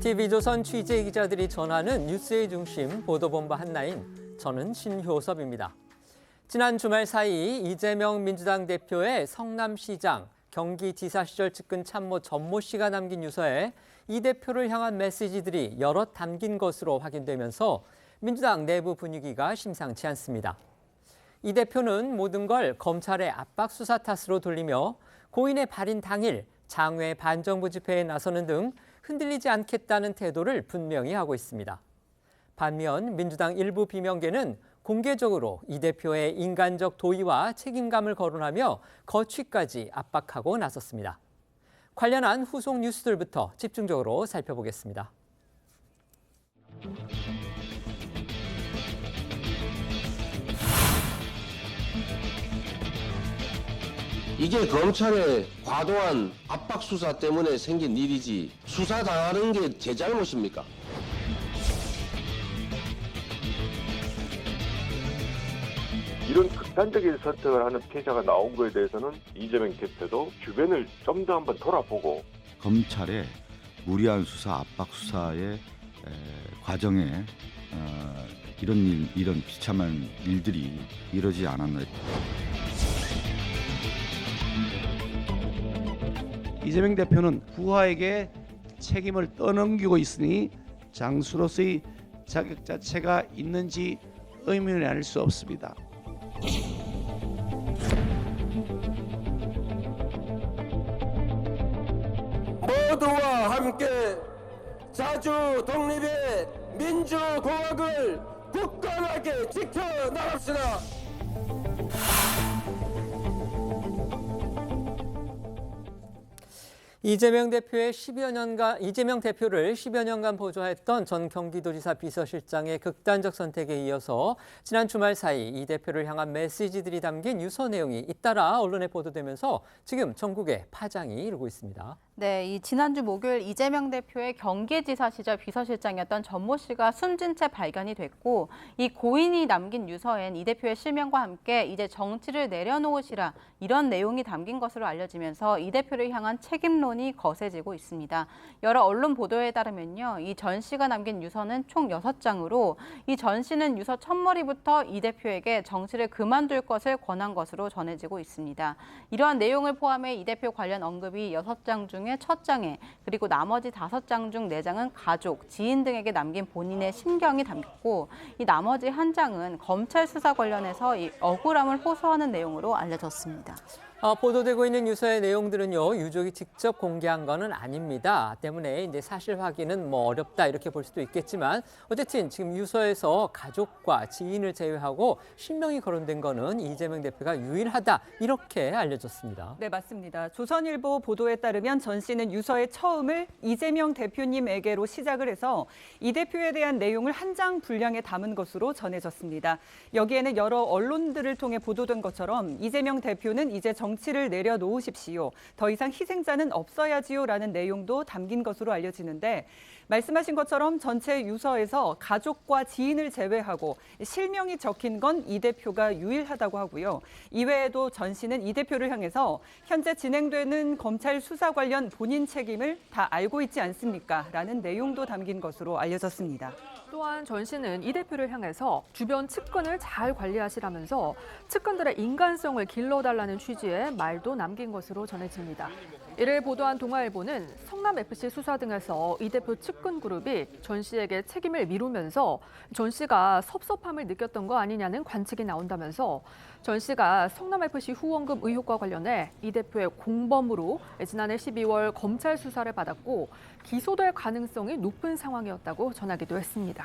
TV조선 취재 기자들이 전하는 뉴스의 중심 보도본부 한라인, 저는 신효섭입니다. 지난 주말 사이 이재명 민주당 대표의 성남시장, 경기지사 시절 측근 참모 전모 씨가 남긴 유서에 이 대표를 향한 메시지들이 여럿 담긴 것으로 확인되면서 민주당 내부 분위기가 심상치 않습니다. 이 대표는 모든 걸 검찰의 압박 수사 탓으로 돌리며 고인의 발인 당일 장외 반정부 집회에 나서는 등 흔들리지 않겠다는 태도를 분명히 하고 있습니다. 반면 민주당 일부 비명계는 공개적으로 이 대표의 인간적 도의와 책임감을 거론하며 거취까지 압박하고 나섰습니다. 관련한 후속 뉴스들부터 집중적으로 살펴보겠습니다. 이게 검찰의 과도한 압박 수사 때문에 생긴 일이지 수사당하는 게 제 잘못입니까? 이런 극단적인 선택을 하는 피해자가 나온 거에 대해서는 이재명 대표도 주변을 좀 더 한번 돌아보고 검찰의 무리한 수사, 압박 수사의 과정에 이런 비참한 일들이 이러지 않았나. 이재명 대표는 후하에게 책임을 떠넘기고 있으니 장수로서의 자격 자체가 있는지 의문이 아닐 수 없습니다. 모두와 함께 자주 독립의 민주공화국을 굳건하게 지켜나갑시다. 이재명 대표를 10여 년간 보좌했던 전 경기도지사 비서실장의 극단적 선택에 이어서 지난 주말 사이 이 대표를 향한 메시지들이 담긴 유서 내용이 잇따라 언론에 보도되면서 지금 전국에 파장이 일고 있습니다. 네, 이 지난주 목요일 이재명 대표의 경기지사 시절 비서실장이었던 전모 씨가 숨진 채 발견이 됐고, 이 고인이 남긴 유서엔 이 대표의 실명과 함께 이제 정치를 내려놓으시라 이런 내용이 담긴 것으로 알려지면서 이 대표를 향한 책임론이 거세지고 있습니다. 여러 언론 보도에 따르면요, 이 전 씨가 남긴 유서는 총 6장으로 이 전 씨는 유서 첫머리부터 이 대표에게 정치를 그만둘 것을 권한 것으로 전해지고 있습니다. 이러한 내용을 포함해 이 대표 관련 언급이 6장 중에 첫 장에, 그리고 나머지 5장 중 4장은 가족, 지인 등에게 남긴 본인의 심경이 담겼고, 이 나머지 한 장은 검찰 수사 관련해서 이 억울함을 호소하는 내용으로 알려졌습니다. 보도되고 있는 유서의 내용들은요, 유족이 직접 공개한 거는 아닙니다. 때문에 이제 사실 확인은 어렵다 이렇게 볼 수도 있겠지만, 어쨌든 지금 유서에서 가족과 지인을 제외하고 실명이 거론된 거는 이재명 대표가 유일하다 이렇게 알려졌습니다. 네, 맞습니다. 조선일보 보도에 따르면 전 씨는 유서의 처음을 이재명 대표님에게로 시작을 해서 이 대표에 대한 내용을 한 장 분량에 담은 것으로 전해졌습니다. 여기에는 여러 언론들을 통해 보도된 것처럼 이재명 대표는 이제 정치를 내려놓으십시오. 더 이상 희생자는 없어야지요라는 내용도 담긴 것으로 알려지는데, 말씀하신 것처럼 전체 유서에서 가족과 지인을 제외하고 실명이 적힌 건 이 대표가 유일하다고 하고요. 이외에도 전 씨는 이 대표를 향해서 현재 진행되는 검찰 수사 관련 본인 책임을 다 알고 있지 않습니까? 라는 내용도 담긴 것으로 알려졌습니다. 또한 전 씨는 이 대표를 향해서 주변 측근을 잘 관리하시라면서 측근들의 인간성을 길러달라는 취지의 말도 남긴 것으로 전해집니다. 이를 보도한 동아일보는 성남FC 수사 등에서 이 대표 측근 그룹이 전 씨에게 책임을 미루면서 전 씨가 섭섭함을 느꼈던 거 아니냐는 관측이 나온다면서 전 씨가 성남FC 후원금 의혹과 관련해 이 대표의 공범으로 지난해 12월 검찰 수사를 받았고 기소될 가능성이 높은 상황이었다고 전하기도 했습니다.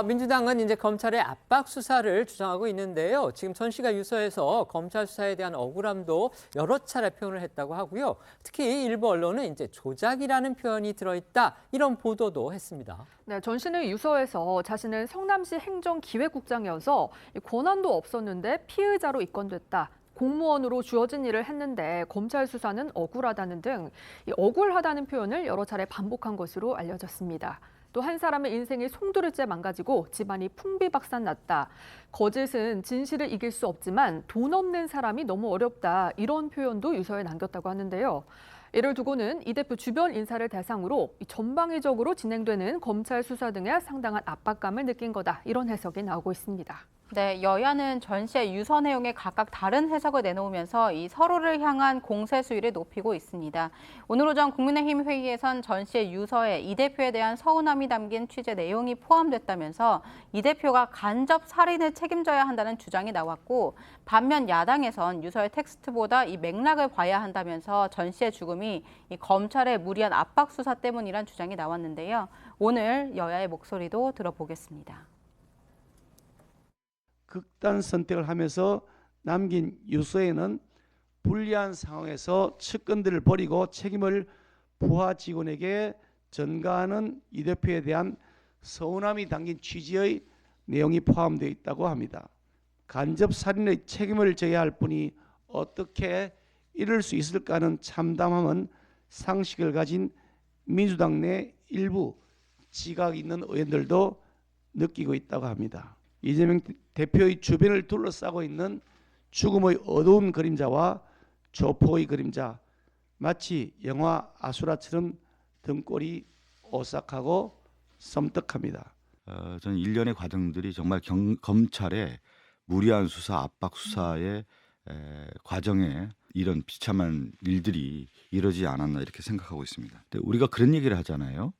민주당은 이제 검찰의 압박 수사를 주장하고 있는데요. 지금 전 씨가 유서에서 검찰 수사에 대한 억울함도 여러 차례 표현을 했다고 하고요. 특히 일부 언론은 이제 조작이라는 표현이 들어있다 이런 보도도 했습니다. 네, 전 씨는 유서에서 자신은 성남시 행정기획국장이어서 권한도 없었는데 피의자로 입건됐다. 공무원으로 주어진 일을 했는데 검찰 수사는 억울하다는 등 억울하다는 표현을 여러 차례 반복한 것으로 알려졌습니다. 또 한 사람의 인생이 송두리째 망가지고 집안이 풍비박산났다. 거짓은 진실을 이길 수 없지만 돈 없는 사람이 너무 어렵다. 이런 표현도 유서에 남겼다고 하는데요. 이를 두고는 이 대표 주변 인사를 대상으로 전방위적으로 진행되는 검찰 수사 등에 상당한 압박감을 느낀 거다. 이런 해석이 나오고 있습니다. 네, 여야는 전 씨의 유서 내용에 각각 다른 해석을 내놓으면서 이 서로를 향한 공세 수위를 높이고 있습니다. 오늘 오전 국민의힘 회의에선 전 씨의 유서에 이 대표에 대한 서운함이 담긴 취재 내용이 포함됐다면서 이 대표가 간접 살인을 책임져야 한다는 주장이 나왔고, 반면 야당에선 유서의 텍스트보다 이 맥락을 봐야 한다면서 전 씨의 죽음이 이 검찰의 무리한 압박 수사 때문이란 주장이 나왔는데요. 오늘 여야의 목소리도 들어보겠습니다. 극단 선택을 하면서 남긴 유서에는 불리한 상황에서 측근들을 버리고 책임을 부하 직원에게 전가하는 이 대표에 대한 서운함이 담긴 취지의 내용이 포함되어 있다고 합니다. 간접 살인의 책임을 져야 할 분이 어떻게 이럴 수 있을까 하는 참담함은 상식을 가진 민주당 내 일부 지각 있는 의원들도 느끼고 있다고 합니다. 이재명 대표의 주변을 둘러싸고 있는 죽음의 어두운 그림자와 조폭의 그림자, 마치 영화 아수라처럼 등골이 오싹하고 섬뜩합니다. 저는 일련의 과정들이 정말 검찰의 무리한 수사, 압박 수사의 과정에 이런 비참한 일들이 이러지 않았나 이렇게 생각하고 있습니다. 근데 우리가 그런 얘기를 하잖아요.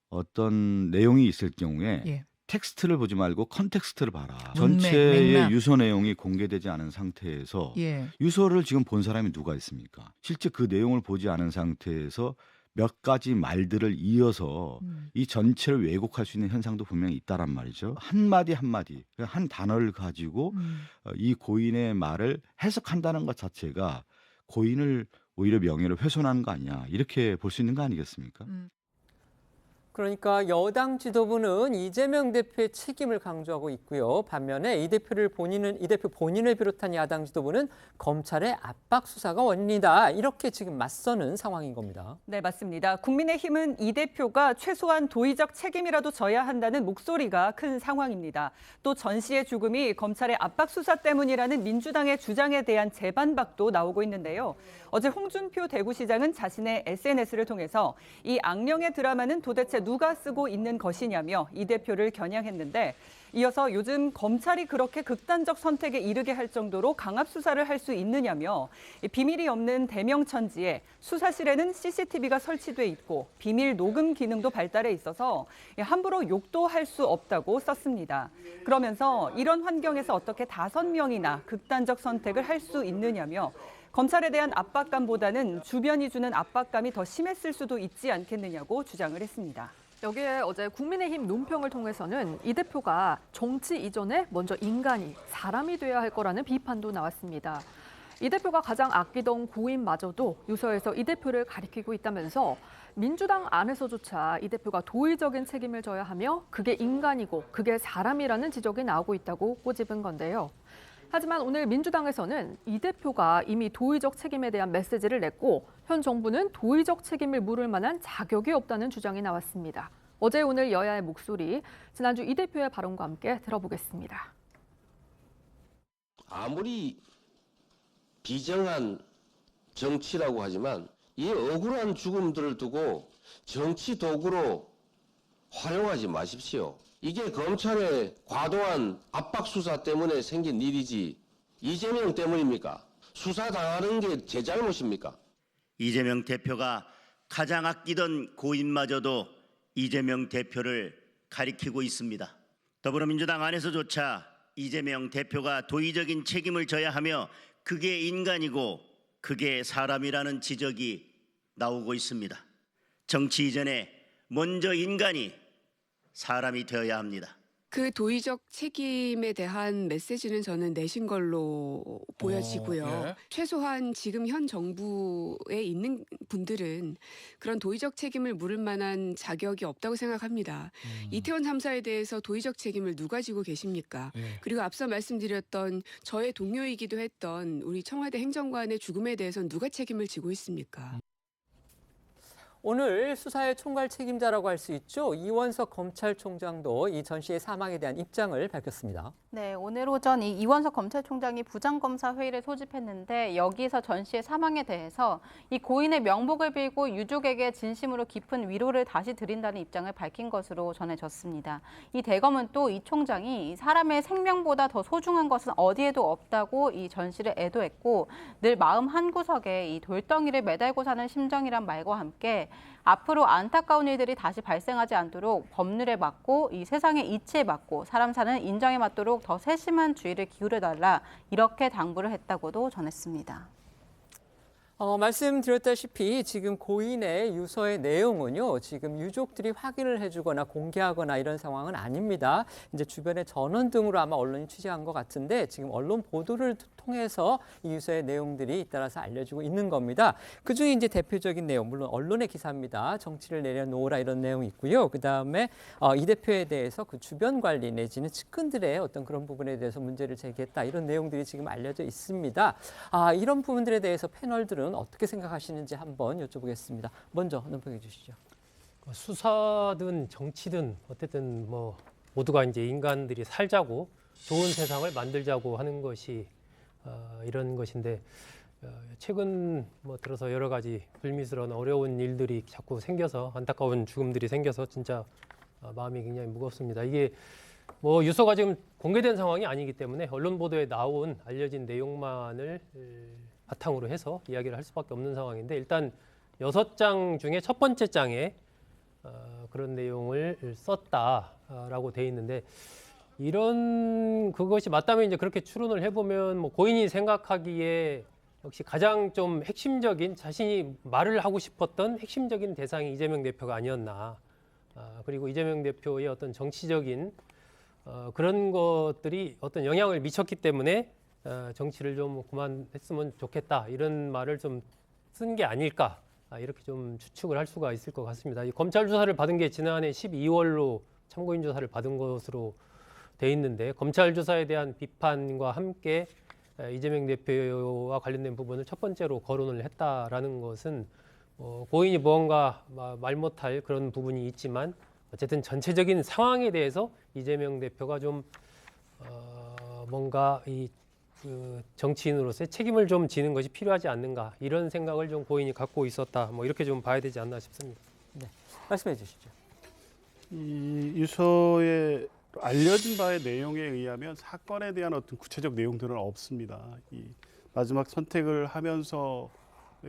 어떤 내용이 있을 경우에 예. 텍스트를 보지 말고 컨텍스트를 봐라. 문맥, 전체의 맥락. 유서 내용이 공개되지 않은 상태에서 예. 유서를 지금 본 사람이 누가 있습니까? 실제 그 내용을 보지 않은 상태에서 몇 가지 말들을 이어서 이 전체를 왜곡할 수 있는 현상도 분명히 있다란 말이죠. 한마디 한마디, 한 단어를 가지고 이 고인의 말을 해석한다는 것 자체가 고인을 오히려 명예를 훼손하는 거 아니냐, 이렇게 볼 수 있는 거 아니겠습니까? 그러니까 여당 지도부는 이재명 대표의 책임을 강조하고 있고요. 반면에 이 대표 본인을 비롯한 야당 지도부는 검찰의 압박 수사가 원인이다, 이렇게 지금 맞서는 상황인 겁니다. 네, 맞습니다. 국민의힘은 이 대표가 최소한 도의적 책임이라도 져야 한다는 목소리가 큰 상황입니다. 또 전 씨의 죽음이 검찰의 압박 수사 때문이라는 민주당의 주장에 대한 재반박도 나오고 있는데요. 어제 홍준표 대구시장은 자신의 SNS를 통해서 이 악령의 드라마는 도대체 누가 쓰고 있는 것이냐며 이 대표를 겨냥했는데, 이어서 요즘 검찰이 그렇게 극단적 선택에 이르게 할 정도로 강압 수사를 할 수 있느냐며 비밀이 없는 대명천지에 수사실에는 CCTV가 설치돼 있고 비밀 녹음 기능도 발달해 있어서 함부로 욕도 할 수 없다고 썼습니다. 그러면서 이런 환경에서 어떻게 5명이나 극단적 선택을 할 수 있느냐며 검찰에 대한 압박감보다는 주변이 주는 압박감이 더 심했을 수도 있지 않겠느냐고 주장을 했습니다. 여기에 어제 국민의힘 논평을 통해서는 이 대표가 정치 이전에 먼저 인간이, 사람이 돼야 할 거라는 비판도 나왔습니다. 이 대표가 가장 아끼던 고인마저도 유서에서 이 대표를 가리키고 있다면서 민주당 안에서조차 이 대표가 도의적인 책임을 져야 하며 그게 인간이고 그게 사람이라는 지적이 나오고 있다고 꼬집은 건데요. 하지만 오늘 민주당에서는 이 대표가 이미 도의적 책임에 대한 메시지를 냈고 현 정부는 도의적 책임을 물을 만한 자격이 없다는 주장이 나왔습니다. 어제 오늘 여야의 목소리, 지난주 이 대표의 발언과 함께 들어보겠습니다. 아무리 비정한 정치라고 하지만 이 억울한 죽음들을 두고 정치 도구로 활용하지 마십시오. 이게 검찰의 과도한 압박 수사 때문에 생긴 일이지 이재명 때문입니까? 수사당하는 게 제 잘못입니까? 이재명 대표가 가장 아끼던 고인마저도 이재명 대표를 가리키고 있습니다. 더불어민주당 안에서조차 이재명 대표가 도의적인 책임을 져야 하며 그게 인간이고 그게 사람이라는 지적이 나오고 있습니다. 정치 이전에 먼저 인간이 사람이 되어야 합니다. 그 도의적 책임에 대한 메시지는 저는 내신 걸로 보여지고요. 예. 최소한 지금 현 정부에 있는 분들은 그런 도의적 책임을 물을 만한 자격이 없다고 생각합니다. 이태원 참사에 대해서 도의적 책임을 누가 지고 계십니까? 예. 그리고 앞서 말씀드렸던 저의 동료이기도 했던 우리 청와대 행정관의 죽음에 대해서는 누가 책임을 지고 있습니까? 오늘 수사의 총괄 책임자라고 할 수 있죠. 이원석 검찰총장도 이 전 씨의 사망에 대한 입장을 밝혔습니다. 네, 오늘 오전 이 이원석 검찰총장이 부장검사 회의를 소집했는데 여기서 전 씨의 사망에 대해서 이 고인의 명복을 빌고 유족에게 진심으로 깊은 위로를 다시 드린다는 입장을 밝힌 것으로 전해졌습니다. 이 대검은 또 이 총장이 사람의 생명보다 더 소중한 것은 어디에도 없다고 이 전 씨를 애도했고 늘 마음 한구석에 이 돌덩이를 매달고 사는 심정이란 말과 함께 앞으로 안타까운 일들이 다시 발생하지 않도록 법률에 맞고 이 세상의 이치에 맞고 사람 사는 인정에 맞도록 더 세심한 주의를 기울여달라 이렇게 당부를 했다고도 전했습니다. 말씀드렸다시피 지금 고인의 유서의 내용은요, 지금 유족들이 확인을 해주거나 공개하거나 이런 상황은 아닙니다. 이제 주변의 전원 등으로 아마 언론이 취재한 것 같은데 지금 언론 보도를 통해서 이 유서의 내용들이 잇따라서 알려지고 있는 겁니다. 그중에 이제 대표적인 내용, 물론 언론의 기사입니다. 정치를 내려놓으라 이런 내용이 있고요. 그다음에 이 대표에 대해서 그 주변 관리 내지는 측근들의 어떤 그런 부분에 대해서 문제를 제기했다 이런 내용들이 지금 알려져 있습니다. 이런 부분들에 대해서 패널들은 어떻게 생각하시는지 한번 여쭤보겠습니다. 먼저 논평해 주시죠. 수사든 정치든 어쨌든 뭐 모두가 이제 인간들이 살자고 좋은 세상을 만들자고 하는 것이 이런 것인데 최근 뭐 들어서 여러 가지 불미스러운 어려운 일들이 자꾸 생겨서 안타까운 죽음들이 생겨서 진짜 마음이 굉장히 무겁습니다. 이게 뭐 유서가 지금 공개된 상황이 아니기 때문에 언론 보도에 나온 알려진 내용만을 바탕으로 해서 이야기를 할 수밖에 없는 상황인데 일단 6장 중에 첫 번째 장에 그런 내용을 썼다라고 돼 있는데 이런 그것이 맞다면 이제 그렇게 추론을 해보면 뭐 고인이 생각하기에 역시 가장 좀 핵심적인 자신이 말을 하고 싶었던 핵심적인 대상이 이재명 대표가 아니었나. 그리고 이재명 대표의 어떤 정치적인 그런 것들이 어떤 영향을 미쳤기 때문에 정치를 좀 그만했으면 좋겠다 이런 말을 좀 쓴 게 아닐까 이렇게 좀 추측을 할 수가 있을 것 같습니다. 이 검찰 조사를 받은 게 지난해 12월로 참고인 조사를 받은 것으로 돼 있는데 검찰 조사에 대한 비판과 함께 이재명 대표와 관련된 부분을 첫 번째로 거론을 했다라는 것은 고인이 무언가 말 못할 그런 부분이 있지만 어쨌든 전체적인 상황에 대해서 이재명 대표가 좀 뭔가 그 정치인으로서의 책임을 좀 지는 것이 필요하지 않는가 이런 생각을 좀 고인이 갖고 있었다 뭐 이렇게 좀 봐야 되지 않나 싶습니다. 네, 말씀해 주시죠. 이 유서에 알려진 바의 내용에 의하면 사건에 대한 어떤 구체적 내용들은 없습니다. 이 마지막 선택을 하면서의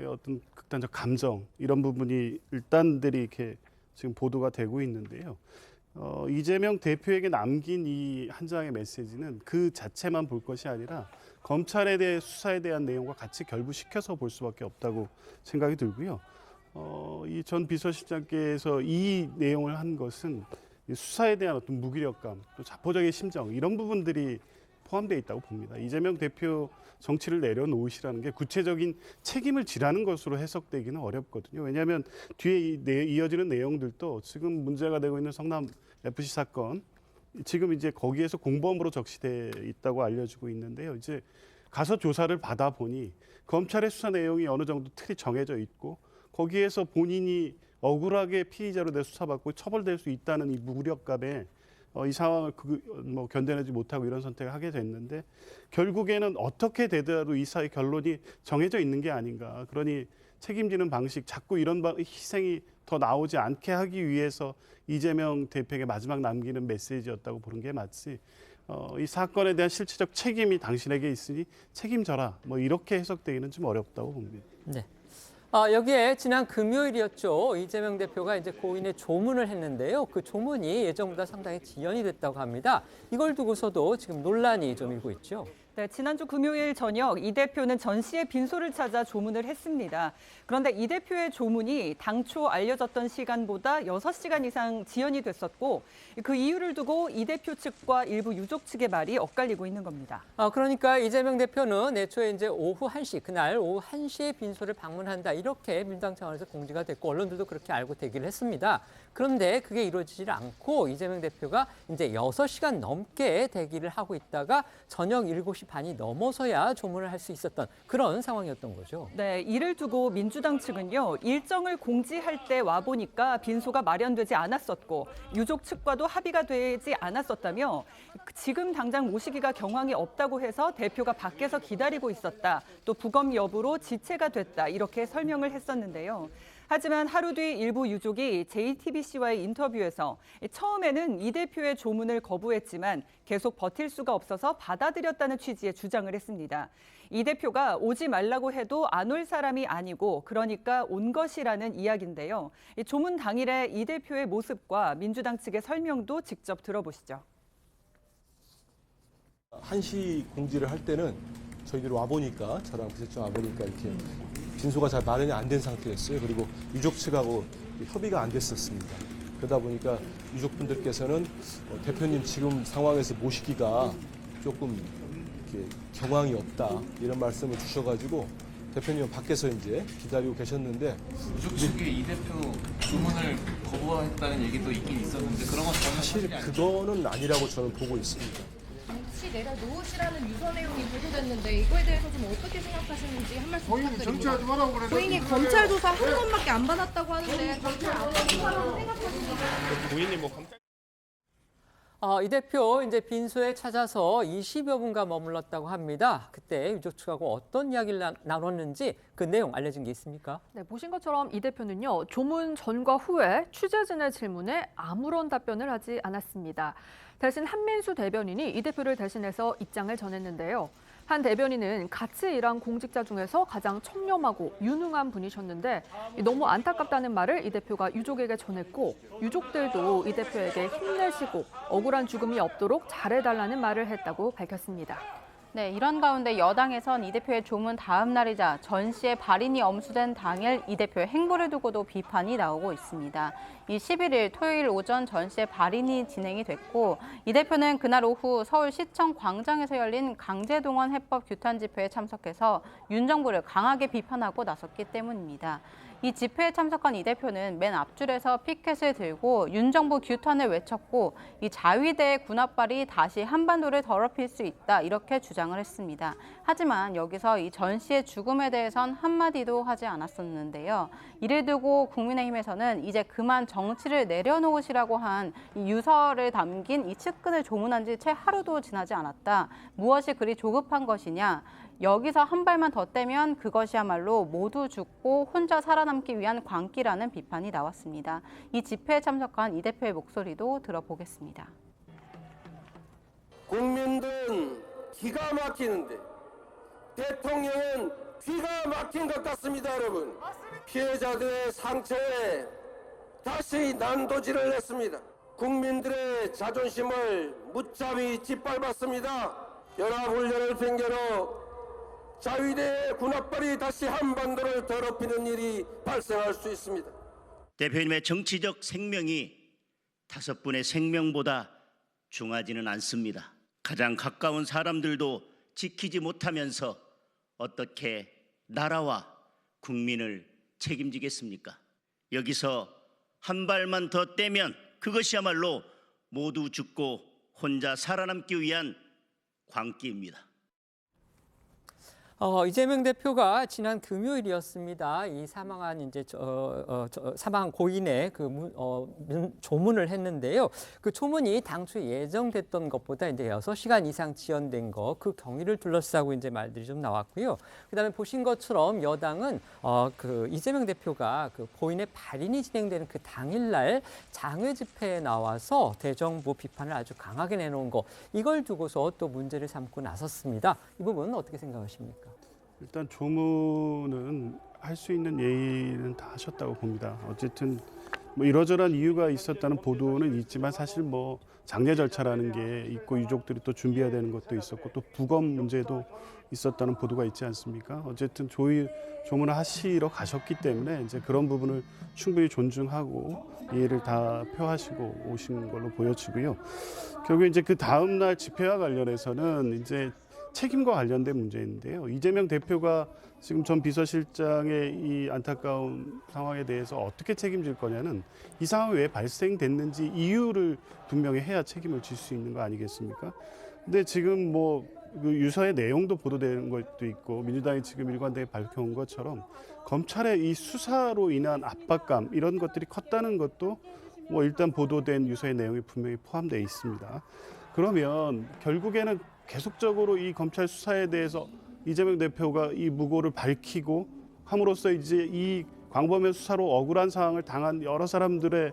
어떤 극단적 감정 이런 부분이 일단들이 이렇게 지금 보도가 되고 있는데요. 이재명 대표에게 남긴 이 한 장의 메시지는 그 자체만 볼 것이 아니라 검찰에 대해 수사에 대한 내용과 같이 결부시켜서 볼 수밖에 없다고 생각이 들고요. 이 전 비서실장께서 이 내용을 한 것은 수사에 대한 어떤 무기력감, 또 자포자기의 심정 이런 부분들이 포함되어 있다고 봅니다. 이재명 대표 정치를 내려놓으시라는 게 구체적인 책임을 지라는 것으로 해석되기는 어렵거든요. 왜냐하면 뒤에 이어지는 내용들도 지금 문제가 되고 있는 성남 FC 사건, 지금 이제 거기에서 공범으로 적시돼 있다고 알려지고 있는데요. 이제 가서 조사를 받아 보니 검찰의 수사 내용이 어느 정도 틀이 정해져 있고 거기에서 본인이 억울하게 피의자로 내 수사받고 처벌될 수 있다는 이 무력감에 이 상황을 견뎌내지 못하고 이런 선택을 하게 됐는데 결국에는 어떻게 되더라도 이 사의 결론이 정해져 있는 게 아닌가. 그러니 책임지는 방식, 자꾸 이런 희생이 더 나오지 않게 하기 위해서 이재명 대표에게 마지막 남기는 메시지였다고 보는 게 맞지. 이 사건에 대한 실체적 책임이 당신에게 있으니 책임져라. 뭐 이렇게 해석되기는 좀 어렵다고 봅니다. 네. 여기에 지난 금요일이었죠. 이재명 대표가 이제 고인의 조문을 했는데요. 그 조문이 예정보다 상당히 지연이 됐다고 합니다. 이걸 두고서도 지금 논란이 좀 일고 있죠. 네, 지난주 금요일 저녁 이 대표는 전 씨의 빈소를 찾아 조문을 했습니다. 그런데 이 대표의 조문이 당초 알려졌던 시간보다 6시간 이상 지연이 됐었고 그 이유를 두고 이 대표 측과 일부 유족 측의 말이 엇갈리고 있는 겁니다. 그러니까 이재명 대표는 애초에 이제 오후 1시, 그날 오후 1시에 빈소를 방문한다. 이렇게 민주당 차원에서 공지가 됐고 언론들도 그렇게 알고 대기를 했습니다. 그런데 그게 이루어지질 않고 이재명 대표가 이제 6시간 넘게 대기를 하고 있다가 저녁 7시 반이 넘어서야 조문을 할 수 있었던 그런 상황이었던 거죠. 네, 이를 두고 민주당 측은요, 일정을 공지할 때 와보니까 빈소가 마련되지 않았었고 유족 측과도 합의가 되지 않았었다며 지금 당장 모시기가 경황이 없다고 해서 대표가 밖에서 기다리고 있었다. 또 부검 여부로 지체가 됐다. 이렇게 설명을 했었는데요. 하지만 하루 뒤 일부 유족이 JTBC와의 인터뷰에서 처음에는 이 대표의 조문을 거부했지만 계속 버틸 수가 없어서 받아들였다는 취지의 주장을 했습니다. 이 대표가 오지 말라고 해도 안 올 사람이 아니고 그러니까 온 것이라는 이야기인데요. 조문 당일에 이 대표의 모습과 민주당 측의 설명도 직접 들어보시죠. 1시 공지를 할 때는 저희들이 와보니까 저랑 부실장 와보니까 이렇게 빈소가 잘 마련이 안 된 상태였어요. 그리고 유족 측하고 협의가 안 됐었습니다. 그러다 보니까 유족분들께서는 대표님 지금 상황에서 모시기가 조금 이렇게 경황이 없다 이런 말씀을 주셔가지고 대표님은 밖에서 이제 기다리고 계셨는데 유족 측에 이 대표 주문을 거부했다는 얘기도 있긴 있었는데 그런 건 사실 그거는 아니라고 저는 보고 있습니다. 정치 내려놓으시라는 유서 내용이 보도됐는데 이거에 대해서 좀 어떻게 생각하시는지 한 말씀 부탁드립니다. 정치하지 말라고 그래서 고인이 검찰 조사 한 번밖에 안 받았다고 하는데 검찰 안 받은 거라고 생각하시는지. 고인이 뭐 검찰 이 대표 이제 빈소에 찾아서 20여 분간 머물렀다고 합니다. 그때 유족 측하고 어떤 이야기를 나눴는지 그 내용 알려진 게 있습니까? 네, 보신 것처럼 이 대표는요, 조문 전과 후에 취재진의 질문에 아무런 답변을 하지 않았습니다. 대신 한민수 대변인이 이 대표를 대신해서 입장을 전했는데요. 한 대변인은 같이 일한 공직자 중에서 가장 청렴하고 유능한 분이셨는데 너무 안타깝다는 말을 이 대표가 유족에게 전했고 유족들도 이 대표에게 힘내시고 억울한 죽음이 없도록 잘해달라는 말을 했다고 밝혔습니다. 네, 이런 가운데 여당에선 이 대표의 조문 다음 날이자 전 씨의 발인이 엄수된 당일 이 대표의 행보를 두고도 비판이 나오고 있습니다. 이 11일 토요일 오전 전 씨의 발인이 진행이 됐고 이 대표는 그날 오후 서울시청 광장에서 열린 강제동원 해법 규탄 집회에 참석해서 윤 정부를 강하게 비판하고 나섰기 때문입니다. 이 집회에 참석한 이 대표는 맨 앞줄에서 피켓을 들고 윤 정부 규탄을 외쳤고 이 자위대의 군합발이 다시 한반도를 더럽힐 수 있다 이렇게 주장을 했습니다. 하지만 여기서 이 전 씨의 죽음에 대해선 한마디도 하지 않았었는데요. 이를 두고 국민의힘에서는 이제 그만 정치를 내려놓으시라고 한 이 유서를 담긴 이 측근을 조문한 지 채 하루도 지나지 않았다. 무엇이 그리 조급한 것이냐. 여기서 한 발만 더 떼면 그것이야말로 모두 죽고 혼자 살아남기 위한 광기라는 비판이 나왔습니다. 이 집회에 참석한 이 대표의 목소리도 들어보겠습니다. 국민들은 기가 막히는데 대통령은 귀가 막힌 것 같습니다, 여러분. 피해자들의 상처에 다시 난도질을 했습니다. 국민들의 자존심을 무참히 짓밟았습니다. 연합훈련을 핑계로 자위대의 군합발이 다시 한반도를 더럽히는 일이 발생할 수 있습니다. 대표님의 정치적 생명이 5분의 생명보다 중하지는 않습니다. 가장 가까운 사람들도 지키지 못하면서 어떻게 나라와 국민을 책임지겠습니까? 여기서 한 발만 더 떼면 그것이야말로 모두 죽고 혼자 살아남기 위한 광기입니다. 이재명 대표가 지난 금요일이었습니다. 이 사망한 사망한 고인의 조문을 했는데요. 그 조문이 당초 예정됐던 것보다 이제 6시간 이상 지연된 거, 그 경위를 둘러싸고 이제 말들이 좀 나왔고요. 그다음에 보신 것처럼 여당은 이재명 대표가 그 고인의 발인이 진행되는 그 당일날 장외 집회에 나와서 대정부 비판을 아주 강하게 내놓은 거, 이걸 두고서 또 문제를 삼고 나섰습니다. 이 부분은 어떻게 생각하십니까? 일단 조문은 할 수 있는 예의는 다 하셨다고 봅니다. 어쨌든 뭐 이러저러한 이유가 있었다는 보도는 있지만 사실 뭐 장례 절차라는 게 있고 유족들이 또 준비해야 되는 것도 있었고 또 부검 문제도 있었다는 보도가 있지 않습니까? 어쨌든 조문을 하시러 가셨기 때문에 이제 그런 부분을 충분히 존중하고 이해를 다 표하시고 오신 걸로 보여지고요. 결국 이제 그 다음 날 집회와 관련해서는 이제 책임과 관련된 문제인데요. 이재명 대표가 지금 전 비서실장의 이 안타까운 상황에 대해서 어떻게 책임질 거냐는 이 상황이 왜 발생됐는지 이유를 분명히 해야 책임을 질 수 있는 거 아니겠습니까? 근데 지금 뭐 그 유서의 내용도 보도되는 것도 있고 민주당이 지금 일관되게 밝혀온 것처럼 검찰의 이 수사로 인한 압박감 이런 것들이 컸다는 것도 뭐 일단 보도된 유서의 내용이 분명히 포함되어 있습니다. 그러면 결국에는 계속적으로 이 검찰 수사에 대해서 이재명 대표가 이 무고를 밝히고 함으로써 이제 이 광범위한 수사로 억울한 상황을 당한 여러 사람들의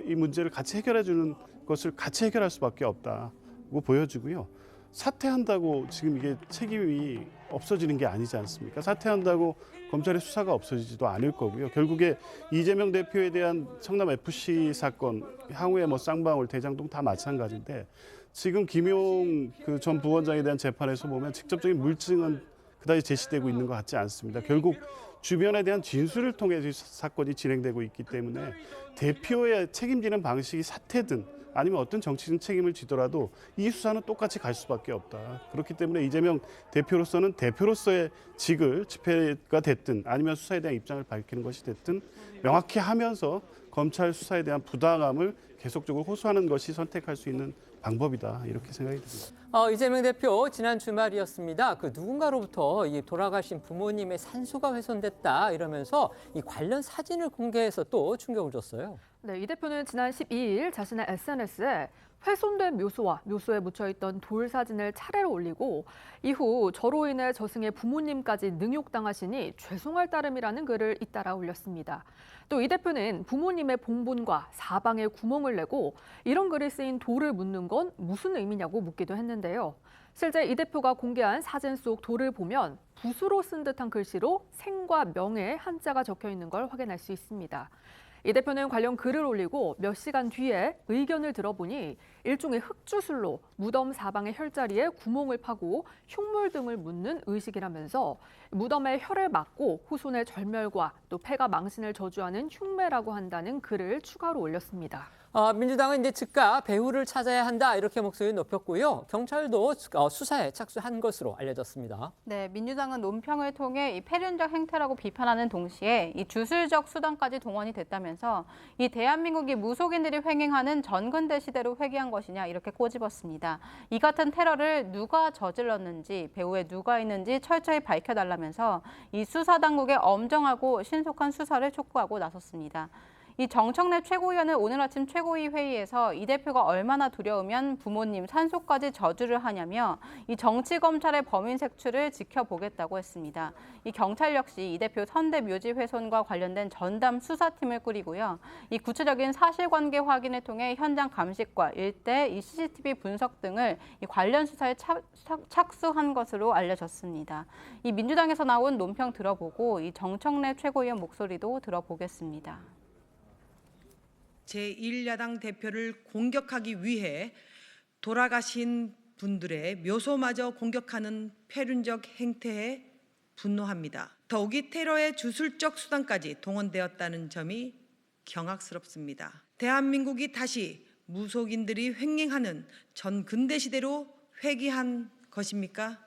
이 문제를 같이 해결해 주는 것을 같이 해결할 수밖에 없다고 보여지고요. 사퇴한다고 지금 이게 책임이 없어지는 게 아니지 않습니까? 사퇴한다고 검찰의 수사가 없어지지도 않을 거고요. 결국에 이재명 대표에 대한 성남FC 사건, 향후에 뭐 쌍방울, 대장동 다 마찬가지인데 지금 김용 그 전 부원장에 대한 재판에서 보면 직접적인 물증은 그다지 제시되고 있는 것 같지 않습니다. 결국 주변에 대한 진술을 통해 사건이 진행되고 있기 때문에 대표의 책임지는 방식이 사퇴든 아니면 어떤 정치적 책임을 지더라도 이 수사는 똑같이 갈 수밖에 없다. 그렇기 때문에 이재명 대표로서는 대표로서의 직을 집회가 됐든 아니면 수사에 대한 입장을 밝히는 것이 됐든 명확히 하면서 검찰 수사에 대한 부당함을 계속적으로 호소하는 것이 선택할 수 있는 방법이다. 이렇게 생각이 듭니다. 이재명 대표 지난 주말이었습니다. 그 누군가로부터 이 돌아가신 부모님의 산소가 훼손됐다 이러면서 이 관련 사진을 공개해서 또 충격을 줬어요. 네, 이 대표는 지난 12일 자신의 SNS에 훼손된 묘소와 묘소에 묻혀있던 돌 사진을 차례로 올리고 이후 저로 인해 저승의 부모님까지 능욕당하시니 죄송할 따름이라는 글을 잇따라 올렸습니다. 또 이 대표는 부모님의 봉분과 사방에 구멍을 내고 이런 글이 쓰인 돌을 묻는 건 무슨 의미냐고 묻기도 했는데요. 실제 이 대표가 공개한 사진 속 돌을 보면 붓으로 쓴 듯한 글씨로 생과 명의 한자가 적혀 있는 걸 확인할 수 있습니다. 이 대표는 관련 글을 올리고 몇 시간 뒤에 의견을 들어보니 일종의 흙주술로 무덤 사방의 혈자리에 구멍을 파고 흉물 등을 묻는 의식이라면서 무덤에 혈을 막고 후손의 절멸과 또 폐가 망신을 저주하는 흉매라고 한다는 글을 추가로 올렸습니다. 민주당은 이제 즉각 배후를 찾아야 한다 이렇게 목소리 높였고요. 경찰도 수사에 착수한 것으로 알려졌습니다. 네, 민주당은 논평을 통해 이 폐륜적 행태라고 비판하는 동시에 이 주술적 수단까지 동원이 됐다면서 이 대한민국이 무속인들이 횡행하는 전근대 시대로 회귀한 것이냐 이렇게 꼬집었습니다. 이 같은 테러를 누가 저질렀는지 배후에 누가 있는지 철저히 밝혀달라면서 이 수사 당국의 엄정하고 신속한 수사를 촉구하고 나섰습니다. 이 정청래 최고위원은 오늘 아침 최고위 회의에서 이 대표가 얼마나 두려우면 부모님 산소까지 저주를 하냐며 이 정치 검찰의 범인 색출을 지켜보겠다고 했습니다. 이 경찰 역시 이 대표 선대 묘지 훼손과 관련된 전담 수사팀을 꾸리고요. 이 구체적인 사실관계 확인을 통해 현장 감식과 일대 이 CCTV 분석 등을 이 관련 수사에 착수한 것으로 알려졌습니다. 이 민주당에서 나온 논평 들어보고 이 정청래 최고위원 목소리도 들어보겠습니다. 제1야당 대표를 공격하기 위해 돌아가신 분들의 묘소마저 공격하는 폐륜적 행태에 분노합니다. 더욱이 테러의 주술적 수단까지 동원되었다는 점이 경악스럽습니다. 대한민국이 다시 무속인들이 횡행하는 전근대 시대로 회귀한 것입니까?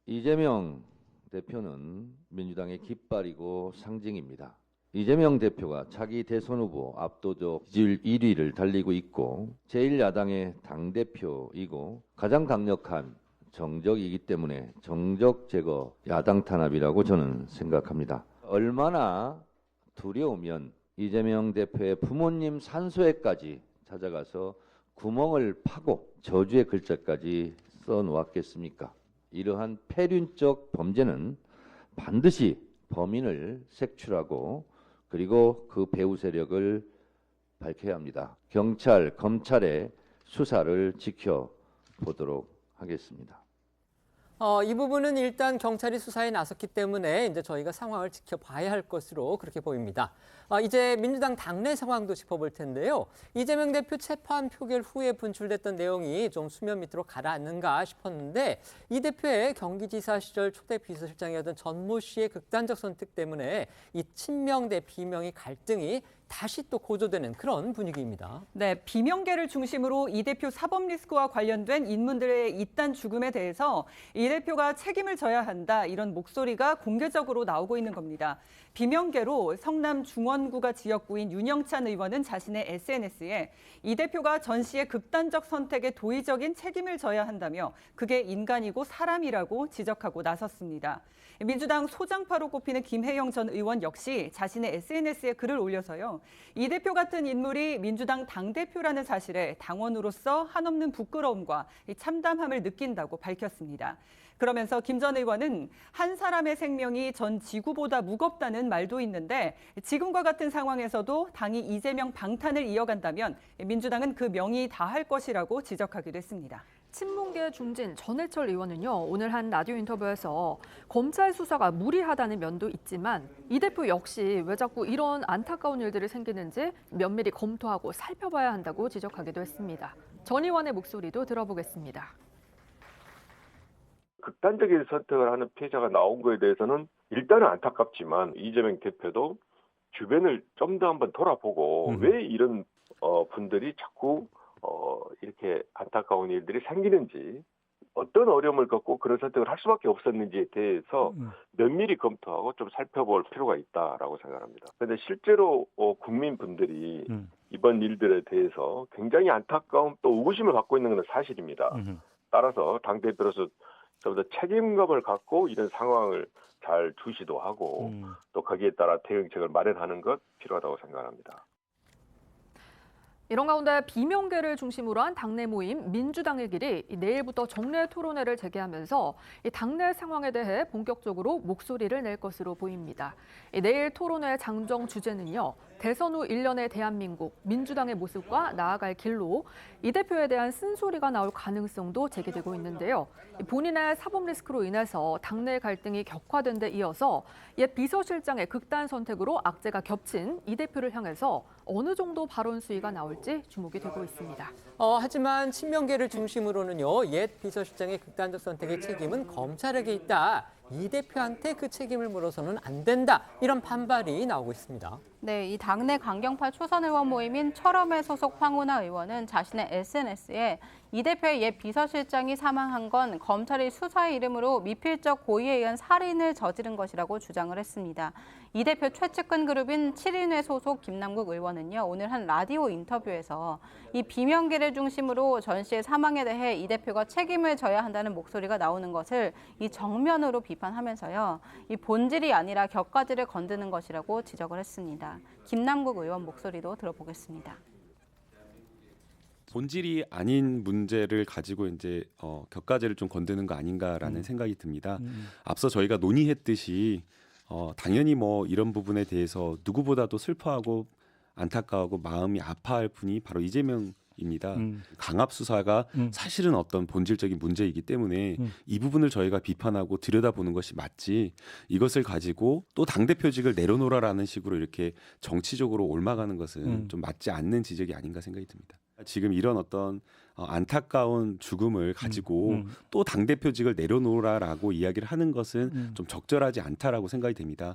이재명 대표는 민주당의 깃발이고 상징입니다. 이재명 대표가 차기 대선 후보 압도적 지지율 1위를 달리고 있고 제1야당의 당대표이고 가장 강력한 정적이기 때문에 정적 제거 야당 탄압이라고 저는 생각합니다. 얼마나 두려우면 이재명 대표의 부모님 산소에까지 찾아가서 구멍을 파고 저주의 글자까지 써놓았겠습니까? 이러한 폐륜적 범죄는 반드시 범인을 색출하고 그리고 그 배후 세력을 밝혀야 합니다. 경찰, 검찰의 수사를 지켜보도록 하겠습니다. 이 부분은 일단 경찰이 수사에 나섰기 때문에 이제 저희가 상황을 지켜봐야 할 것으로 그렇게 보입니다. 이제 민주당 당내 상황도 짚어볼 텐데요. 이재명 대표 재판 표결 후에 분출됐던 내용이 좀 수면 밑으로 가라앉는가 싶었는데 이 대표의 경기지사 시절 초대 비서실장이었던 전모 씨의 극단적 선택 때문에 이 친명 대 비명의 갈등이 다시 또 고조되는 그런 분위기입니다. 네, 비명계를 중심으로 이 대표 사법 리스크와 관련된 인물들의 잇단 죽음에 대해서 이 대표가 책임을 져야 한다 이런 목소리가 공개적으로 나오고 있는 겁니다. 비명계로 성남 중원구가 지역구인 윤영찬 의원은 자신의 SNS에 이 대표가 전 씨의 극단적 선택에 도의적인 책임을 져야 한다며 그게 인간이고 사람이라고 지적하고 나섰습니다. 민주당 소장파로 꼽히는 김혜영 전 의원 역시 자신의 SNS에 글을 올려서요. 이 대표 같은 인물이 민주당 당대표라는 사실에 당원으로서 한없는 부끄러움과 참담함을 느낀다고 밝혔습니다. 그러면서 김 전 의원은 한 사람의 생명이 전 지구보다 무겁다는 말도 있는데 지금과 같은 상황에서도 당이 이재명 방탄을 이어간다면 민주당은 그 명이 다할 것이라고 지적하기도 했습니다. 친문계 중진 전해철 의원은요, 오늘 한 라디오 인터뷰에서 검찰 수사가 무리하다는 면도 있지만 이 대표 역시 왜 자꾸 이런 안타까운 일들이 생기는지 면밀히 검토하고 살펴봐야 한다고 지적하기도 했습니다. 전 의원의 목소리도 들어보겠습니다. 극단적인 선택을 하는 피해자가 나온 거에 대해서는 일단은 안타깝지만 이재명 대표도 주변을 좀 더 한번 돌아보고 왜 이런 분들이 자꾸 이렇게 안타까운 일들이 생기는지, 어떤 어려움을 겪고 그런 선택을 할 수밖에 없었는지에 대해서 면밀히 검토하고 좀 살펴볼 필요가 있다라고 생각합니다. 그런데 실제로 국민분들이 이번 일들에 대해서 굉장히 안타까움 또 의구심을 갖고 있는 건 사실입니다. 따라서 당대표로서 좀 더 책임감을 갖고 이런 상황을 잘 주시도 하고 또 거기에 따라 대응책을 마련하는 것 필요하다고 생각합니다. 이런 가운데 비명계를 중심으로 한 당내 모임 민주당의 길이 내일부터 정례 토론회를 재개하면서 이 당내 상황에 대해 본격적으로 목소리를 낼 것으로 보입니다. 내일 토론회 장정 주제는요. 대선 후 1년의 대한민국, 민주당의 모습과 나아갈 길로 이 대표에 대한 쓴소리가 나올 가능성도 제기되고 있는데요. 본인의 사법 리스크로 인해서 당내 갈등이 격화된 데 이어서 옛 비서실장의 극단 선택으로 악재가 겹친 이 대표를 향해서 어느 정도 발언 수위가 나올지 주목이 되고 있습니다. 하지만 친명계를 중심으로는요, 옛 비서실장의 극단적 선택의 책임은 검찰에게 있다. 이 대표한테 그 책임을 물어서는 안 된다. 이런 반발이 나오고 있습니다. 네, 이 당내 강경파 초선 의원 모임인 철험회 소속 황운하 의원은 자신의 SNS에 이 대표의 옛 비서실장이 사망한 건 검찰이 수사의 이름으로 미필적 고의에 의한 살인을 저지른 것이라고 주장을 했습니다. 이 대표 최측근 그룹인 7인회 소속 김남국 의원은요, 오늘 한 라디오 인터뷰에서 이 비명계를 중심으로 전 씨의 사망에 대해 이 대표가 책임을 져야 한다는 목소리가 나오는 것을 이 정면으로 비판하면서요, 이 본질이 아니라 격가지를 건드는 것이라고 지적을 했습니다. 김남국 의원 목소리도 들어보겠습니다. 본질이 아닌 문제를 가지고 이제 격가지를 좀 건드는 거 아닌가라는 생각이 듭니다. 앞서 저희가 논의했듯이 당연히 뭐 이런 부분에 대해서 누구보다도 슬퍼하고 안타까워하고 마음이 아파할 분이 바로 이재명입니다. 강압 수사가 사실은 어떤 본질적인 문제이기 때문에 이 부분을 저희가 비판하고 들여다보는 것이 맞지, 이것을 가지고 또 당대표직을 내려놓으라라는 식으로 이렇게 정치적으로 옮아가는 것은 좀 맞지 않는 지적이 아닌가 생각이 듭니다. 지금 이런 어떤 안타까운 죽음을 가지고 또 당대표직을 내려놓으라라고 이야기를 하는 것은 좀 적절하지 않다라고 생각이 됩니다.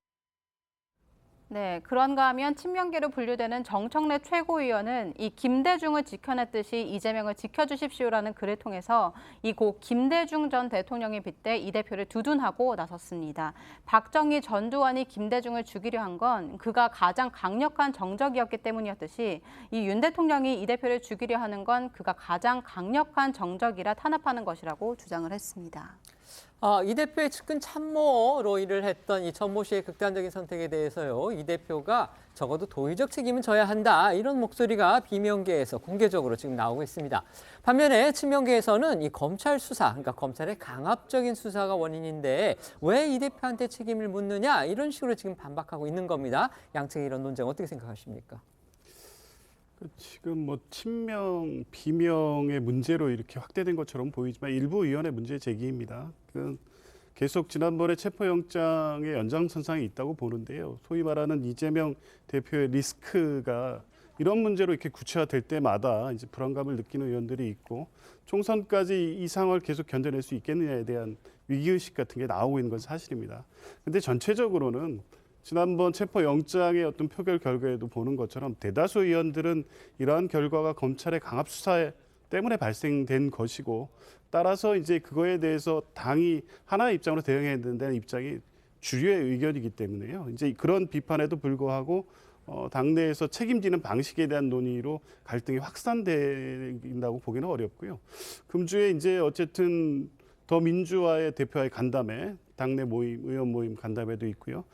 네, 그런가 하면 친명계로 분류되는 정청래 최고위원은 이 김대중을 지켜냈듯이 이재명을 지켜주십시오라는 글을 통해서 이 고 김대중 전 대통령에 빗대 이 대표를 두둔하고 나섰습니다. 박정희, 전두환이 김대중을 죽이려 한 건 그가 가장 강력한 정적이었기 때문이었듯이 이 윤 대통령이 이 대표를 죽이려 하는 건 그가 가장 강력한 정적이라 탄압하는 것이라고 주장을 했습니다. 이 대표의 측근 참모로 일을 했던 이 전모 씨의 극단적인 선택에 대해서요, 이 대표가 적어도 도의적 책임은 져야 한다. 이런 목소리가 비명계에서 공개적으로 지금 나오고 있습니다. 반면에 친명계에서는 이 검찰 수사, 그러니까 검찰의 강압적인 수사가 원인인데 왜 이 대표한테 책임을 묻느냐, 이런 식으로 지금 반박하고 있는 겁니다. 양측의 이런 논쟁 어떻게 생각하십니까? 지금 뭐 친명, 비명의 문제로 이렇게 확대된 것처럼 보이지만 일부 의원의 문제 제기입니다. 계속 지난번에 체포영장의 연장선상에 있다고 보는데요. 소위 말하는 이재명 대표의 리스크가 이런 문제로 이렇게 구체화될 때마다 이제 불안감을 느끼는 의원들이 있고, 총선까지 이 상황을 계속 견뎌낼 수 있겠느냐에 대한 위기의식 같은 게 나오고 있는 건 사실입니다. 근데 전체적으로는 지난번 체포영장의 어떤 표결 결과에도 보는 것처럼 대다수 의원들은 이러한 결과가 검찰의 강압 수사 때문에 발생된 것이고 따라서 이제 그거에 대해서 당이 하나의 입장으로 대응해야 된다는 입장이 주류의 의견이기 때문에요. 이제 그런 비판에도 불구하고 당내에서 책임지는 방식에 대한 논의로 갈등이 확산된다고 보기는 어렵고요. 금주에 이제 어쨌든 더민주화의 대표와의 간담회, 당내 모임, 의원 모임 간담회도 있고요.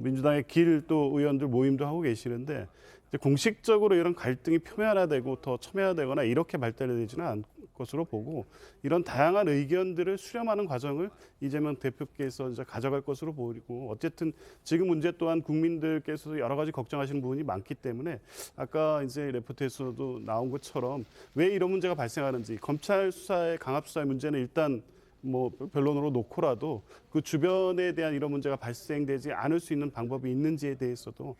민주당의 길 또 의원들 모임도 하고 계시는데 이제 공식적으로 이런 갈등이 표면화되고 더 첨예화되거나 이렇게 발달되지는 않을 것으로 보고 이런 다양한 의견들을 수렴하는 과정을 이재명 대표께서 이제 가져갈 것으로 보이고 어쨌든 지금 문제 또한 국민들께서 여러 가지 걱정하시는 부분이 많기 때문에 아까 이제 레포트에서도 나온 것처럼 왜 이런 문제가 발생하는지 검찰 수사의 강압 수사의 문제는 일단 뭐 변론으로 놓고라도 그 주변에 대한 이런 문제가 발생되지 않을 수 있는 방법이 있는지에 대해서도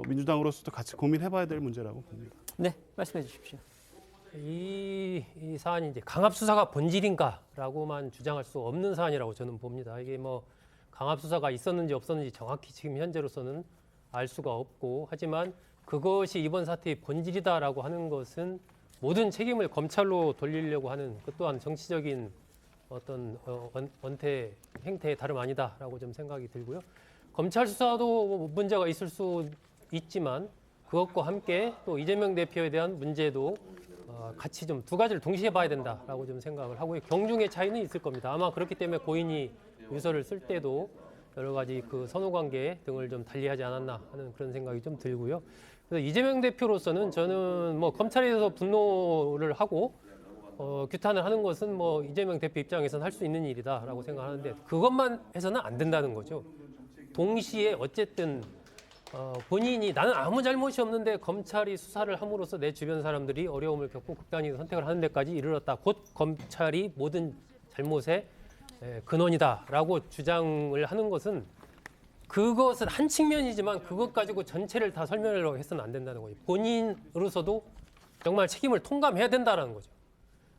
민주당으로서도 같이 고민해봐야 될 문제라고 봅니다. 네, 말씀해 주십시오. 이 사안이 이제 강압 수사가 본질인가라고만 주장할 수 없는 사안이라고 저는 봅니다. 이게 뭐 강압 수사가 있었는지 없었는지 정확히 지금 현재로서는 알 수가 없고 하지만 그것이 이번 사태의 본질이다라고 하는 것은 모든 책임을 검찰로 돌리려고 하는 그 또한 정치적인 어떤 원태 행태에 다름 아니다라고 좀 생각이 들고요. 검찰 수사도 문제가 있을 수 있지만 그것과 함께 또 이재명 대표에 대한 문제도 같이 좀 두 가지를 동시에 봐야 된다라고 좀 생각을 하고요. 경중의 차이는 있을 겁니다. 아마 그렇기 때문에 고인이 유서를 쓸 때도 여러 가지 그 선후관계 등을 좀 달리하지 않았나 하는 그런 생각이 좀 들고요. 그래서 이재명 대표로서는 저는 뭐 검찰에 대해서 분노를 하고 규탄을 하는 것은 뭐 이재명 대표 입장에서는 할 수 있는 일이다라고 생각하는데 그것만 해서는 안 된다는 거죠. 동시에 어쨌든 본인이 나는 아무 잘못이 없는데 검찰이 수사를 함으로써 내 주변 사람들이 어려움을 겪고 극단적인 선택을 하는 데까지 이르렀다. 곧 검찰이 모든 잘못의 근원이다라고 주장을 하는 것은 그것은 한 측면이지만 그것 가지고 전체를 다 설명하려고 해서는 안 된다는 거죠. 본인으로서도 정말 책임을 통감해야 된다는 거죠.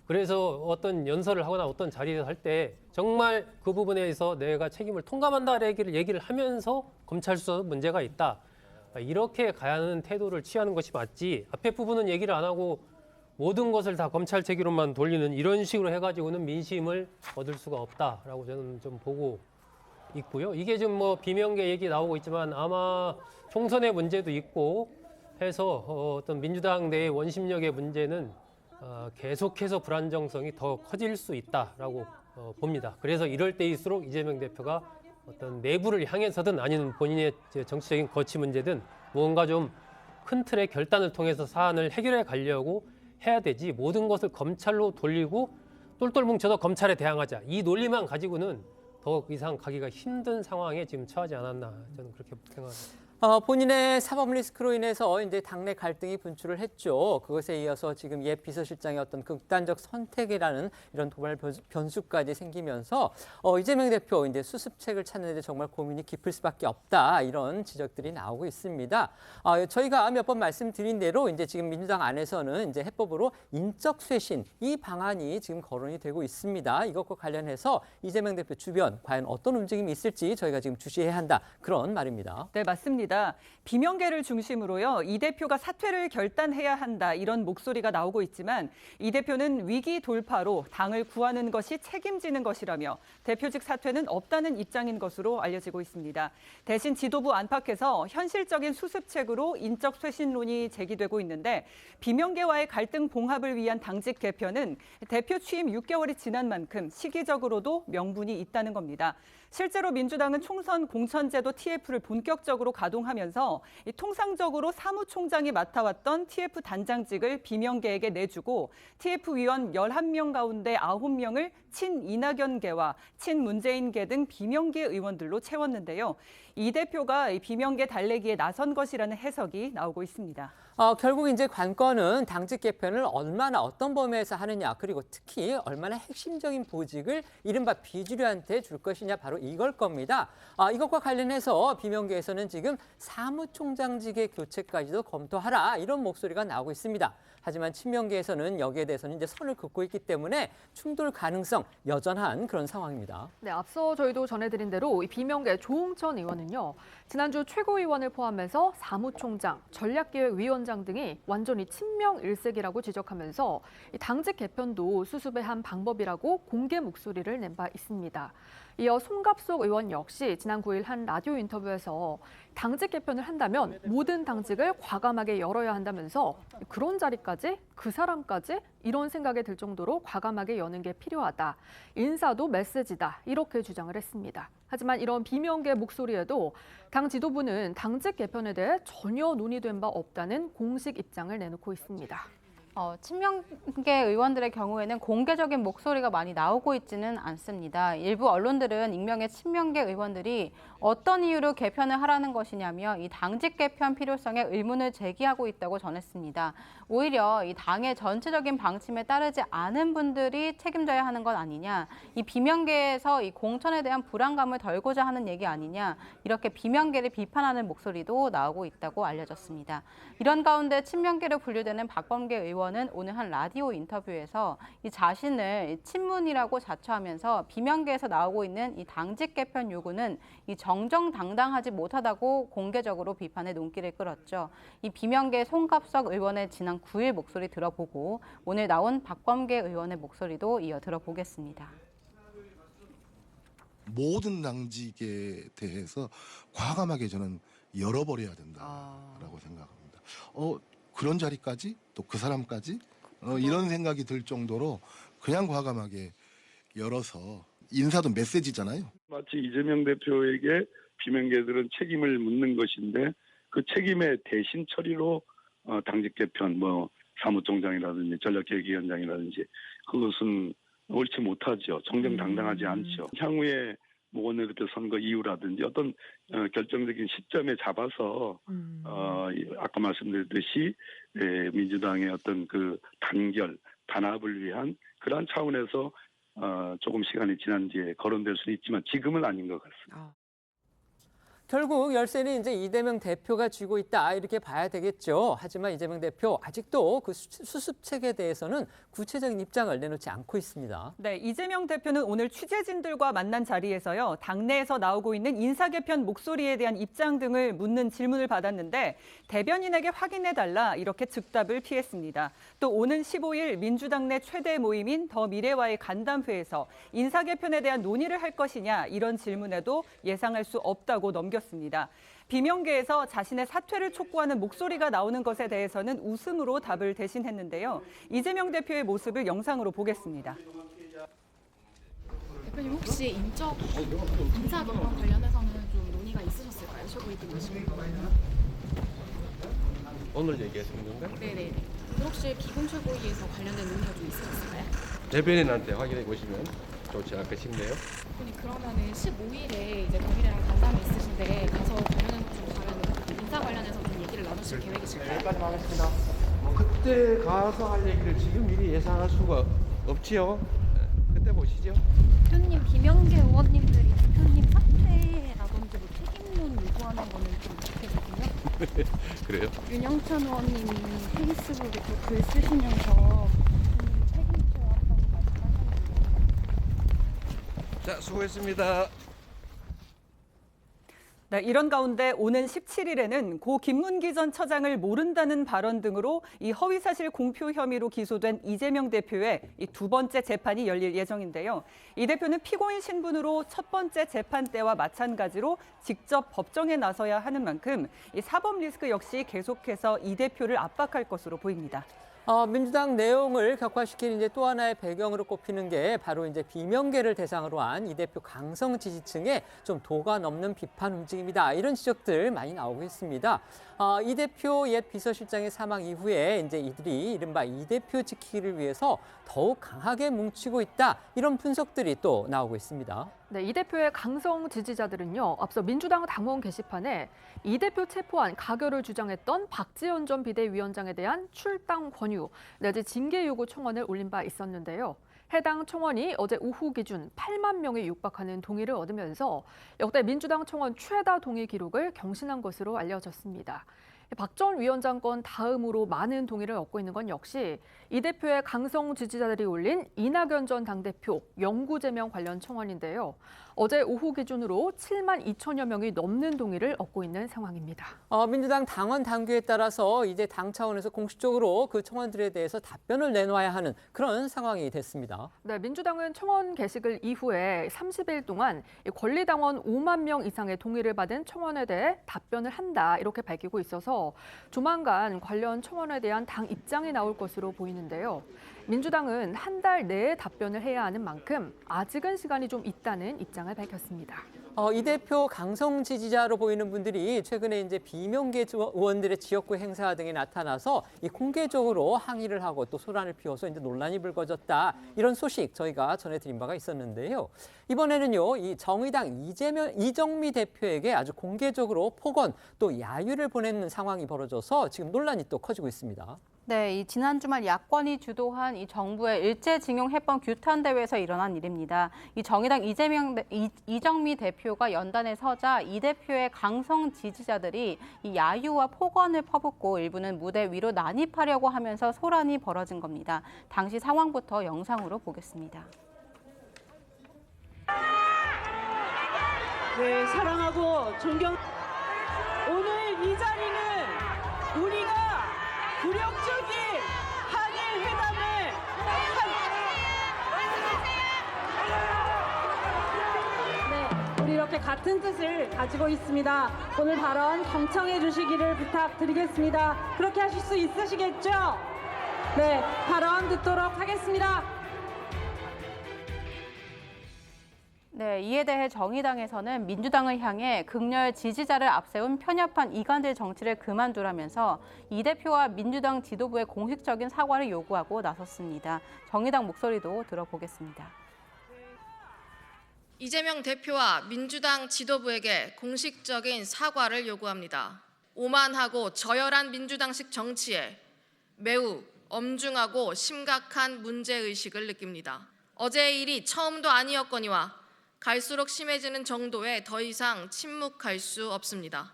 그래서 어떤 연설을 하거나 어떤 자리에서 할 때 정말 그 부분에서 내가 책임을 통감한다 얘기를 하면서 검찰 수사 문제가 있다. 이렇게 가야 하는 태도를 취하는 것이 맞지. 앞에 부분은 얘기를 안 하고 모든 것을 다 검찰 책임으로만 돌리는 이런 식으로 해가지고는 민심을 얻을 수가 없다라고 저는 좀 보고 있고요. 이게 좀 뭐 비명계 얘기 나오고 있지만 아마 총선의 문제도 있고 해서 어떤 민주당 내의 원심력의 문제는 계속해서 불안정성이 더 커질 수 있다라고 봅니다. 그래서 이럴 때일수록 이재명 대표가 어떤 내부를 향해서든 아니면 본인의 정치적인 거취 문제든 무언가 좀 큰 틀의 결단을 통해서 사안을 해결해 가려고 해야 되지 모든 것을 검찰로 돌리고 똘똘 뭉쳐서 검찰에 대항하자. 이 논리만 가지고는 더 이상 가기가 힘든 상황에 지금 처하지 않았나 저는 그렇게 생각합니다. 본인의 사법 리스크로 인해서 이제 당내 갈등이 분출을 했죠. 그것에 이어서 지금 옛 비서실장의 어떤 극단적 선택이라는 이런 도발 변수까지 생기면서 이재명 대표 이제 수습책을 찾는 데 정말 고민이 깊을 수밖에 없다 이런 지적들이 나오고 있습니다. 저희가 몇 번 말씀드린 대로 이제 지금 민주당 안에서는 이제 해법으로 인적 쇄신 이 방안이 지금 거론이 되고 있습니다. 이것과 관련해서 이재명 대표 주변 과연 어떤 움직임이 있을지 저희가 지금 주시해야 한다 그런 말입니다. 네, 맞습니다. 비명계를 중심으로요. 이 대표가 사퇴를 결단해야 한다 이런 목소리가 나오고 있지만 이 대표는 위기 돌파로 당을 구하는 것이 책임지는 것이라며 대표직 사퇴는 없다는 입장인 것으로 알려지고 있습니다. 대신 지도부 안팎에서 현실적인 수습책으로 인적 쇄신론이 제기되고 있는데 비명계와의 갈등 봉합을 위한 당직 개편은 대표 취임 6개월이 지난 만큼 시기적으로도 명분이 있다는 겁니다. 실제로 민주당은 총선 공천제도 TF를 본격적으로 가동하면서 통상적으로 사무총장이 맡아왔던 TF 단장직을 비명계에게 내주고 TF 위원 11명 가운데 9명을 친이낙연계와 친문재인계 등 비명계 의원들로 채웠는데요. 이 대표가 비명계 달래기에 나선 것이라는 해석이 나오고 있습니다. 결국 이제 관건은 당직 개편을 얼마나 어떤 범위에서 하느냐 그리고 특히 얼마나 핵심적인 보직을 이른바 비주류한테 줄 것이냐 바로 이걸 겁니다. 이것과 관련해서 비명계에서는 지금 사무총장직의 교체까지도 검토하라 이런 목소리가 나오고 있습니다. 하지만 친명계에서는 여기에 대해서는 이제 선을 긋고 있기 때문에 충돌 가능성 가능성 여전한 그런 상황입니다. 네, 앞서 저희도 전해드린 대로 이 비명계 조홍천 의원은요. 지난주 최고위원을 포함해서 사무총장, 전략기획위원장 등이 완전히 친명 일색이라고 지적하면서 이 당직 개편도 수습의 한 방법이라고 공개 목소리를 낸 바 있습니다. 이어 송갑석 의원 역시 지난 9일 한 라디오 인터뷰에서 당직 개편을 한다면 모든 당직을 과감하게 열어야 한다면서 그런 자리까지? 그 사람까지? 이런 생각이 들 정도로 과감하게 여는 게 필요하다. 인사도 메시지다. 이렇게 주장을 했습니다. 하지만 이런 비명계 목소리에도 당 지도부는 당직 개편에 대해 전혀 논의된 바 없다는 공식 입장을 내놓고 있습니다. 친명계 의원들의 경우에는 공개적인 목소리가 많이 나오고 있지는 않습니다. 일부 언론들은 익명의 친명계 의원들이 어떤 이유로 개편을 하라는 것이냐며 이 당직 개편 필요성에 의문을 제기하고 있다고 전했습니다. 오히려 이 당의 전체적인 방침에 따르지 않은 분들이 책임져야 하는 것 아니냐, 이 비명계에서 이 공천에 대한 불안감을 덜고자 하는 얘기 아니냐, 이렇게 비명계를 비판하는 목소리도 나오고 있다고 알려졌습니다. 이런 가운데 친명계로 분류되는 박범계 의원은 오늘 한 라디오 인터뷰에서 이 자신을 친문이라고 자처하면서 비명계에서 나오고 있는 이 당직 개편 요구는 이 정정당당하지 못하다고 공개적으로 비판의 논기를 끌었죠. 이 비명계 송갑석 의원의 지난 9일 목소리 들어보고 오늘 나온 박범계 의원의 목소리도 이어 들어보겠습니다. 모든 당직에 대해서 과감하게 저는 열어버려야 된다라고 생각합니다. 그런 자리까지 또 그 사람까지 이런 생각이 들 정도로 그냥 과감하게 열어서 인사도 메시지잖아요. 마치 이재명 대표에게 비명계들은 책임을 묻는 것인데 그 책임의 대신 처리로 당직 개편, 사무총장이라든지 전략기획위원장이라든지 그것은 옳지 못하죠. 정정당당하지 않죠. 향후에 원내대표 선거 이후라든지 어떤 결정적인 시점에 잡아서 아까 말씀드렸듯이 민주당의 어떤 그 단결, 단합을 위한 그러한 차원에서 조금 시간이 지난 뒤에 거론될 수는 있지만 지금은 아닌 것 같습니다. 결국 열쇠는 이제 이재명 대표가 쥐고 있다 이렇게 봐야 되겠죠. 하지만 이재명 대표 아직도 그 수습책에 대해서는 구체적인 입장을 내놓지 않고 있습니다. 네, 이재명 대표는 오늘 취재진들과 만난 자리에서요. 당내에서 나오고 있는 인사 개편 목소리에 대한 입장 등을 묻는 질문을 받았는데 대변인에게 확인해달라 이렇게 즉답을 피했습니다. 또 오는 15일 민주당 내 최대 모임인 더 미래와의 간담회에서 인사 개편에 대한 논의를 할 것이냐 이런 질문에도 예상할 수 없다고 넘겼습니다. 비명계에서 자신의 사퇴를 촉구하는 목소리가 나오는 것에 대해서는 웃음으로 답을 대신했는데요. 이재명 대표의 모습을 영상으로 보겠습니다. 대표님 혹시 인사 개편 관련해서는 좀 논의가 있으셨을까요? 최고위원 모시고. 오늘 얘기하시는 건가요? 네네. 혹시 기본 최고위에서 관련된 논의가 좀 있으셨을까요? 대변인한테 확인해 보시면 좋지 않을까 싶네요. 그러면은 15일에 이제 동일이랑 간담회 있으신데 가서 관련해서 좀 다른 인사 관련해서 좀 얘기를 나누실 계획이실까요? 여기까지 하겠습니다. 그때 가서 할 얘기를 지금 미리 예상할 수가 없지요. 그때 보시죠. 대표님 비명계 의원님들이 대표님 사퇴라든지 뭐 책임론 요구하는 거는 좀 좋거든요. 그래요? 윤영찬 의원님이 페이스북에 또 글 쓰시면서 책임져야 한다고 말씀하셨는데. 자, 수고했습니다. 네, 이런 가운데 오는 17일에는 고 김문기 전 처장을 모른다는 발언 등으로 이 허위사실 공표 혐의로 기소된 이재명 대표의 이 두 번째 재판이 열릴 예정인데요. 이 대표는 피고인 신분으로 첫 번째 재판 때와 마찬가지로 직접 법정에 나서야 하는 만큼 이 사법 리스크 역시 계속해서 이 대표를 압박할 것으로 보입니다. 민주당 내용을 격화시키는 이제 또 하나의 배경으로 꼽히는 게 바로 이제 비명계를 대상으로 한 이 대표 강성 지지층의 좀 도가 넘는 비판 움직임이다. 이런 지적들 많이 나오고 있습니다. 이 대표 옛 비서실장의 사망 이후에 이제 이들이 이른바 이 대표 지키기를 위해서 더욱 강하게 뭉치고 있다. 이런 분석들이 또 나오고 있습니다. 네, 이 대표의 강성 지지자들은요. 앞서 민주당 당원 게시판에 이 대표 체포안 가결을 주장했던 박지원 전 비대위원장에 대한 출당 권유 내지 징계 요구 청원을 올린 바 있었는데요. 해당 청원이 어제 오후 기준 8만 명에 육박하는 동의를 얻으면서 역대 민주당 청원 최다 동의 기록을 경신한 것으로 알려졌습니다. 박 전 위원장 건 다음으로 많은 동의를 얻고 있는 건 역시 이 대표의 강성 지지자들이 올린 이낙연 전 당대표 영구 제명 관련 청원인데요. 어제 오후 기준으로 7만 2천여 명이 넘는 동의를 얻고 있는 상황입니다. 민주당 당원 당규에 따라서 이제 당 차원에서 공식적으로 그 청원들에 대해서 답변을 내놓아야 하는 그런 상황이 됐습니다. 네, 민주당은 청원 게시글 이후에 30일 동안 권리당원 5만 명 이상의 동의를 받은 청원에 대해 답변을 한다 이렇게 밝히고 있어서 조만간 관련 청원에 대한 당 입장이 나올 것으로 보이는데요. 민주당은 한 달 내에 답변을 해야 하는 만큼 아직은 시간이 좀 있다는 입장을 밝혔습니다. 이 대표 강성 지지자로 보이는 분들이 최근에 이제 비명계 의원들의 지역구 행사 등에 나타나서 이 공개적으로 항의를 하고 또 소란을 피워서 이제 논란이 불거졌다. 이런 소식 저희가 전해드린 바가 있었는데요. 이번에는요, 이 정의당 이정미 대표에게 아주 공개적으로 폭언 또 야유를 보내는 상황이 벌어져서 지금 논란이 또 커지고 있습니다. 네, 이 지난 주말 야권이 주도한 이 정부의 일제징용 해법 규탄 대회에서 일어난 일입니다. 이 정의당 이정미 대표가 연단에 서자 이 대표의 강성 지지자들이 이 야유와 폭언을 퍼붓고 일부는 무대 위로 난입하려고 하면서 소란이 벌어진 겁니다. 당시 상황부터 영상으로 보겠습니다. 네, 사랑하고 존경. 오늘 이 자리는 우리가 굴욕적인 한일 회담을 네, 우리 이렇게 같은 뜻을 가지고 있습니다. 오늘 발언 경청해 주시기를 부탁드리겠습니다. 그렇게 하실 수 있으시겠죠? 네, 발언 듣도록 하겠습니다. 네, 이에 대해 정의당에서는 민주당을 향해 극렬 지지자를 앞세운 편협한 이간질 정치를 그만두라면서 이 대표와 민주당 지도부의 공식적인 사과를 요구하고 나섰습니다. 정의당 목소리도 들어보겠습니다. 이재명 대표와 민주당 지도부에게 공식적인 사과를 요구합니다. 오만하고 저열한 민주당식 정치에 매우 엄중하고 심각한 문제의식을 느낍니다. 어제의 일이 처음도 아니었거니와 갈수록 심해지는 정도에 더 이상 침묵할 수 없습니다.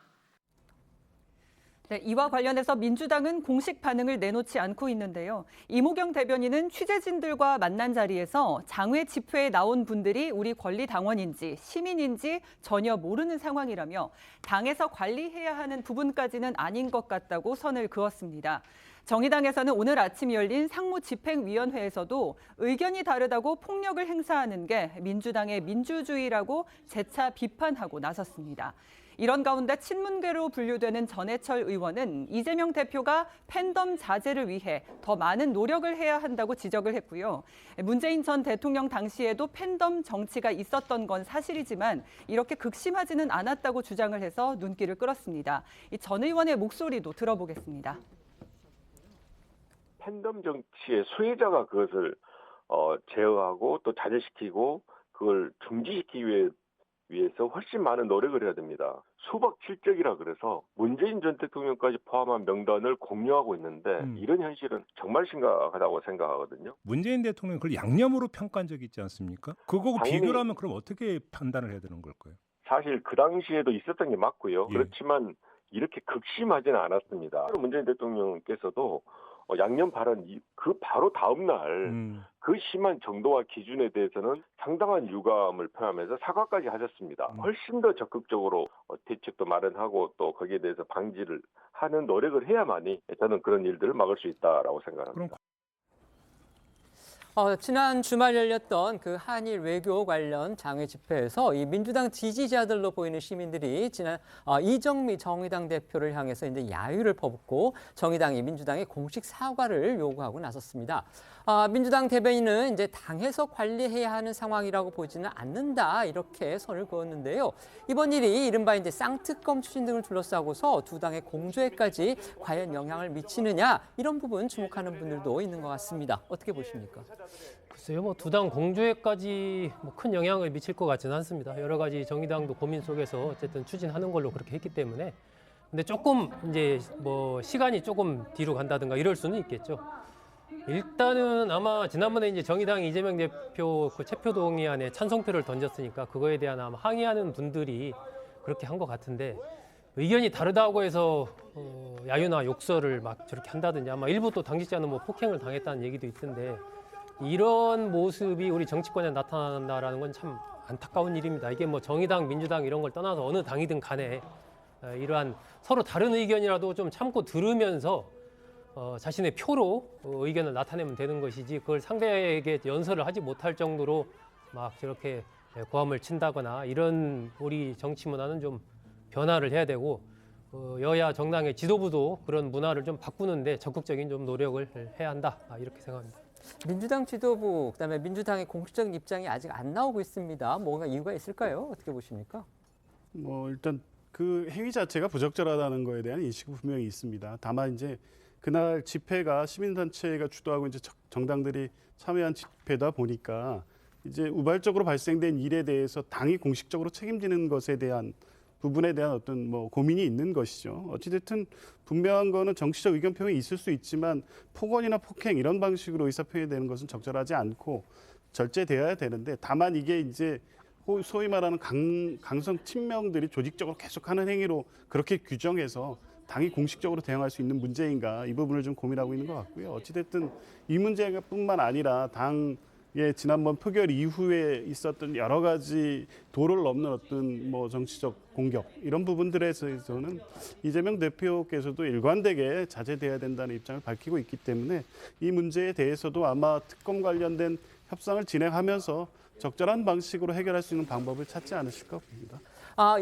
네, 이와 관련해서 민주당은 공식 반응을 내놓지 않고 있는데요. 이모경 대변인은 취재진들과 만난 자리에서 장외 집회에 나온 분들이 우리 권리당원인지 시민인지 전혀 모르는 상황이라며 당에서 관리해야 하는 부분까지는 아닌 것 같다고 선을 그었습니다. 정의당에서는 오늘 아침 열린 상무집행위원회에서도 의견이 다르다고 폭력을 행사하는 게 민주당의 민주주의라고 재차 비판하고 나섰습니다. 이런 가운데 친문계로 분류되는 전해철 의원은 이재명 대표가 팬덤 자제를 위해 더 많은 노력을 해야 한다고 지적을 했고요. 문재인 전 대통령 당시에도 팬덤 정치가 있었던 건 사실이지만 이렇게 극심하지는 않았다고 주장을 해서 눈길을 끌었습니다. 이 전 의원의 목소리도 들어보겠습니다. 팬덤 정치의 수혜자가 그것을 제어하고 또 자제시키고 그걸 중지시키기 위해서 훨씬 많은 노력을 해야 됩니다. 수박 7적이라 그래서 문재인 전 대통령까지 포함한 명단을 공유하고 있는데 이런 현실은 정말 심각하다고 생각하거든요. 문재인 대통령이 그걸 양념으로 평가한 적이 있지 않습니까? 그거하고 비교를 하면 그럼 어떻게 판단을 해야 되는 걸까요? 사실 그 당시에도 있었던 게 맞고요. 예. 그렇지만 이렇게 극심하지는 않았습니다. 문재인 대통령께서도 양념 발언 그 바로 다음 날 그 심한 정도와 기준에 대해서는 상당한 유감을 표하면서 사과까지 하셨습니다. 훨씬 더 적극적으로 대책도 마련하고 또 거기에 대해서 방지를 하는 노력을 해야만이 저는 그런 일들을 막을 수 있다라고 생각합니다. 지난 주말 열렸던 그 한일 외교 관련 장외 집회에서 이 민주당 지지자들로 보이는 시민들이 지난 이정미 정의당 대표를 향해서 이제 야유를 퍼붓고 정의당이 민주당의 공식 사과를 요구하고 나섰습니다. 민주당 대변인은 이제 당에서 관리해야 하는 상황이라고 보지는 않는다 이렇게 선을 그었는데요. 이번 일이 이른바 이제 쌍특검 추진 등을 둘러싸고서 두 당의 공조에까지 과연 영향을 미치느냐 이런 부분 주목하는 분들도 있는 것 같습니다. 어떻게 보십니까? 글쎄요, 뭐 두 당 공조에까지 큰 영향을 미칠 것 같지는 않습니다. 여러 가지 정의당도 고민 속에서 어쨌든 추진하는 걸로 그렇게 했기 때문에. 근데 조금 이제 뭐 시간이 조금 뒤로 간다든가 이럴 수는 있겠죠. 일단은 아마 지난번에 이제 정의당 이재명 대표 그 체포 동의안에 찬성표를 던졌으니까 그거에 대한 아마 항의하는 분들이 그렇게 한 것 같은데 의견이 다르다고 해서 야유나 욕설을 막 저렇게 한다든지 아마 일부 또 당직자는 뭐 폭행을 당했다는 얘기도 있던데 이런 모습이 우리 정치권에 나타난다라는 건 참 안타까운 일입니다. 이게 뭐 정의당, 민주당 이런 걸 떠나서 어느 당이든 간에 이러한 서로 다른 의견이라도 좀 참고 들으면서 자신의 표로 의견을 나타내면 되는 것이지 그걸 상대에게 연설을 하지 못할 정도로 막 저렇게 고함을 친다거나 이런 우리 정치 문화는 좀 변화를 해야 되고 여야 정당의 지도부도 그런 문화를 좀 바꾸는데 적극적인 좀 노력을 해야 한다 이렇게 생각합니다. 민주당 지도부, 그다음에 민주당의 공식적인 입장이 아직 안 나오고 있습니다. 뭔가 이유가 있을까요? 어떻게 보십니까? 뭐 일단 그 행위 자체가 부적절하다는 거에 대한 인식은 분명히 있습니다. 다만 이제 그날 집회가 시민단체가 주도하고 이제 정당들이 참여한 집회다 보니까 이제 우발적으로 발생된 일에 대해서 당이 공식적으로 책임지는 것에 대한 부분에 대한 어떤 뭐 고민이 있는 것이죠. 어찌됐든 분명한 거는 정치적 의견 표명이 있을 수 있지만 폭언이나 폭행 이런 방식으로 의사표현이 되는 것은 적절하지 않고 절제되어야 되는데 다만 이게 이제 소위 말하는 강성 친명들이 조직적으로 계속하는 행위로 그렇게 규정해서 당이 공식적으로 대응할 수 있는 문제인가 이 부분을 좀 고민하고 있는 것 같고요. 어찌됐든 이 문제뿐만 아니라 당의 지난번 표결 이후에 있었던 여러 가지 도를 넘는 어떤 뭐 정치적 공격 이런 부분들에서는 이재명 대표께서도 일관되게 자제돼야 된다는 입장을 밝히고 있기 때문에 이 문제에 대해서도 아마 특검 관련된 협상을 진행하면서 적절한 방식으로 해결할 수 있는 방법을 찾지 않으실까 봅니다.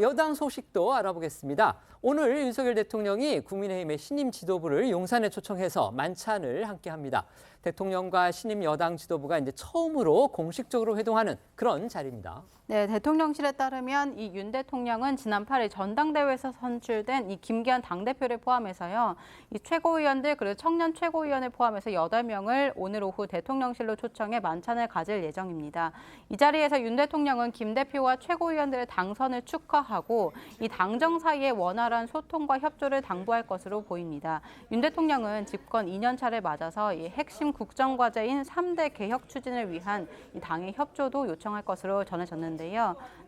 여당 소식도 알아보겠습니다. 오늘 윤석열 대통령이 국민의힘의 신임 지도부를 용산에 초청해서 만찬을 함께합니다. 대통령과 신임 여당 지도부가 이제 처음으로 공식적으로 회동하는 그런 자리입니다. 네, 대통령실에 따르면 이 윤 대통령은 지난 8일 전당대회에서 선출된 이 김기현 당대표를 포함해서요. 이 최고위원들 그리고 청년 최고위원을 포함해서 8명을 오늘 오후 대통령실로 초청해 만찬을 가질 예정입니다. 이 자리에서 윤 대통령은 김 대표와 최고위원들의 당선을 축하하고 이 당정 사이의 원활한 소통과 협조를 당부할 것으로 보입니다. 윤 대통령은 집권 2년 차를 맞아서 이 핵심 국정과제인 3대 개혁 추진을 위한 이 당의 협조도 요청할 것으로 전해졌는데요.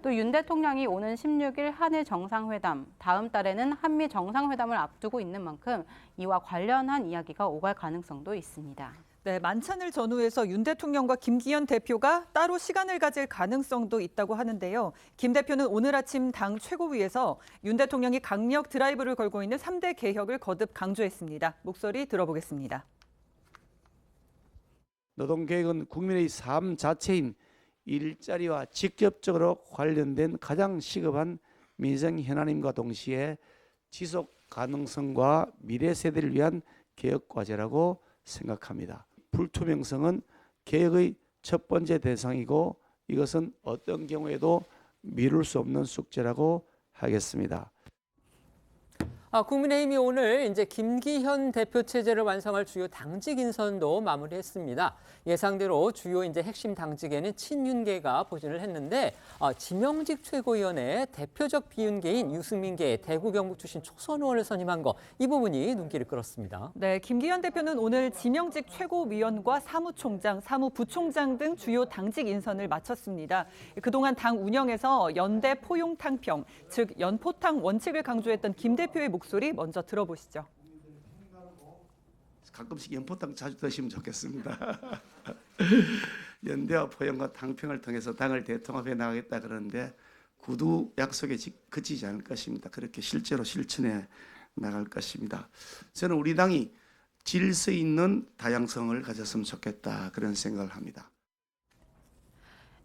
또 윤 대통령이 오는 16일 한일 정상회담, 다음 달에는 한미 정상회담을 앞두고 있는 만큼 이와 관련한 이야기가 오갈 가능성도 있습니다. 네, 만찬을 전후해서 윤 대통령과 김기현 대표가 따로 시간을 가질 가능성도 있다고 하는데요. 김 대표는 오늘 아침 당 최고위에서 윤 대통령이 강력 드라이브를 걸고 있는 3대 개혁을 거듭 강조했습니다. 목소리 들어보겠습니다. 노동개혁은 국민의 삶 자체인 일자리와 직접적으로 관련된 가장 시급한 민생 현안임과 동시에 지속 가능성과 미래 세대를 위한 개혁 과제라고 생각합니다. 불투명성은 개혁의 첫 번째 대상이고 이것은 어떤 경우에도 미룰 수 없는 숙제라고 하겠습니다. 국민의힘이 오늘 이제 김기현 대표 체제를 완성할 주요 당직 인선도 마무리했습니다. 예상대로 주요 이제 핵심 당직에는 친윤계가 포진을 했는데 지명직 최고위원회 대표적 비윤계인 유승민계 대구 경북 출신 초선 의원을 선임한 거 이 부분이 눈길을 끌었습니다. 네, 김기현 대표는 오늘 지명직 최고위원과 사무총장, 사무부총장 등 주요 당직 인선을 마쳤습니다. 그동안 당 운영에서 연대 포용탕평, 즉 연포탕 원칙을 강조했던 김 대표의 목소리 먼저 들어보시죠. 가끔씩 연포탕 자주 드시면 좋겠습니다. 연대와 포용과 탕평을 통해서 당을 대통합해 나가겠다 그러는데 구두 약속에 그치지 않을 것입니다. 그렇게 실제로 실천해 나갈 것입니다. 저는 우리 당이 질서 있는 다양성을 가졌으면 좋겠다 그런 생각을 합니다.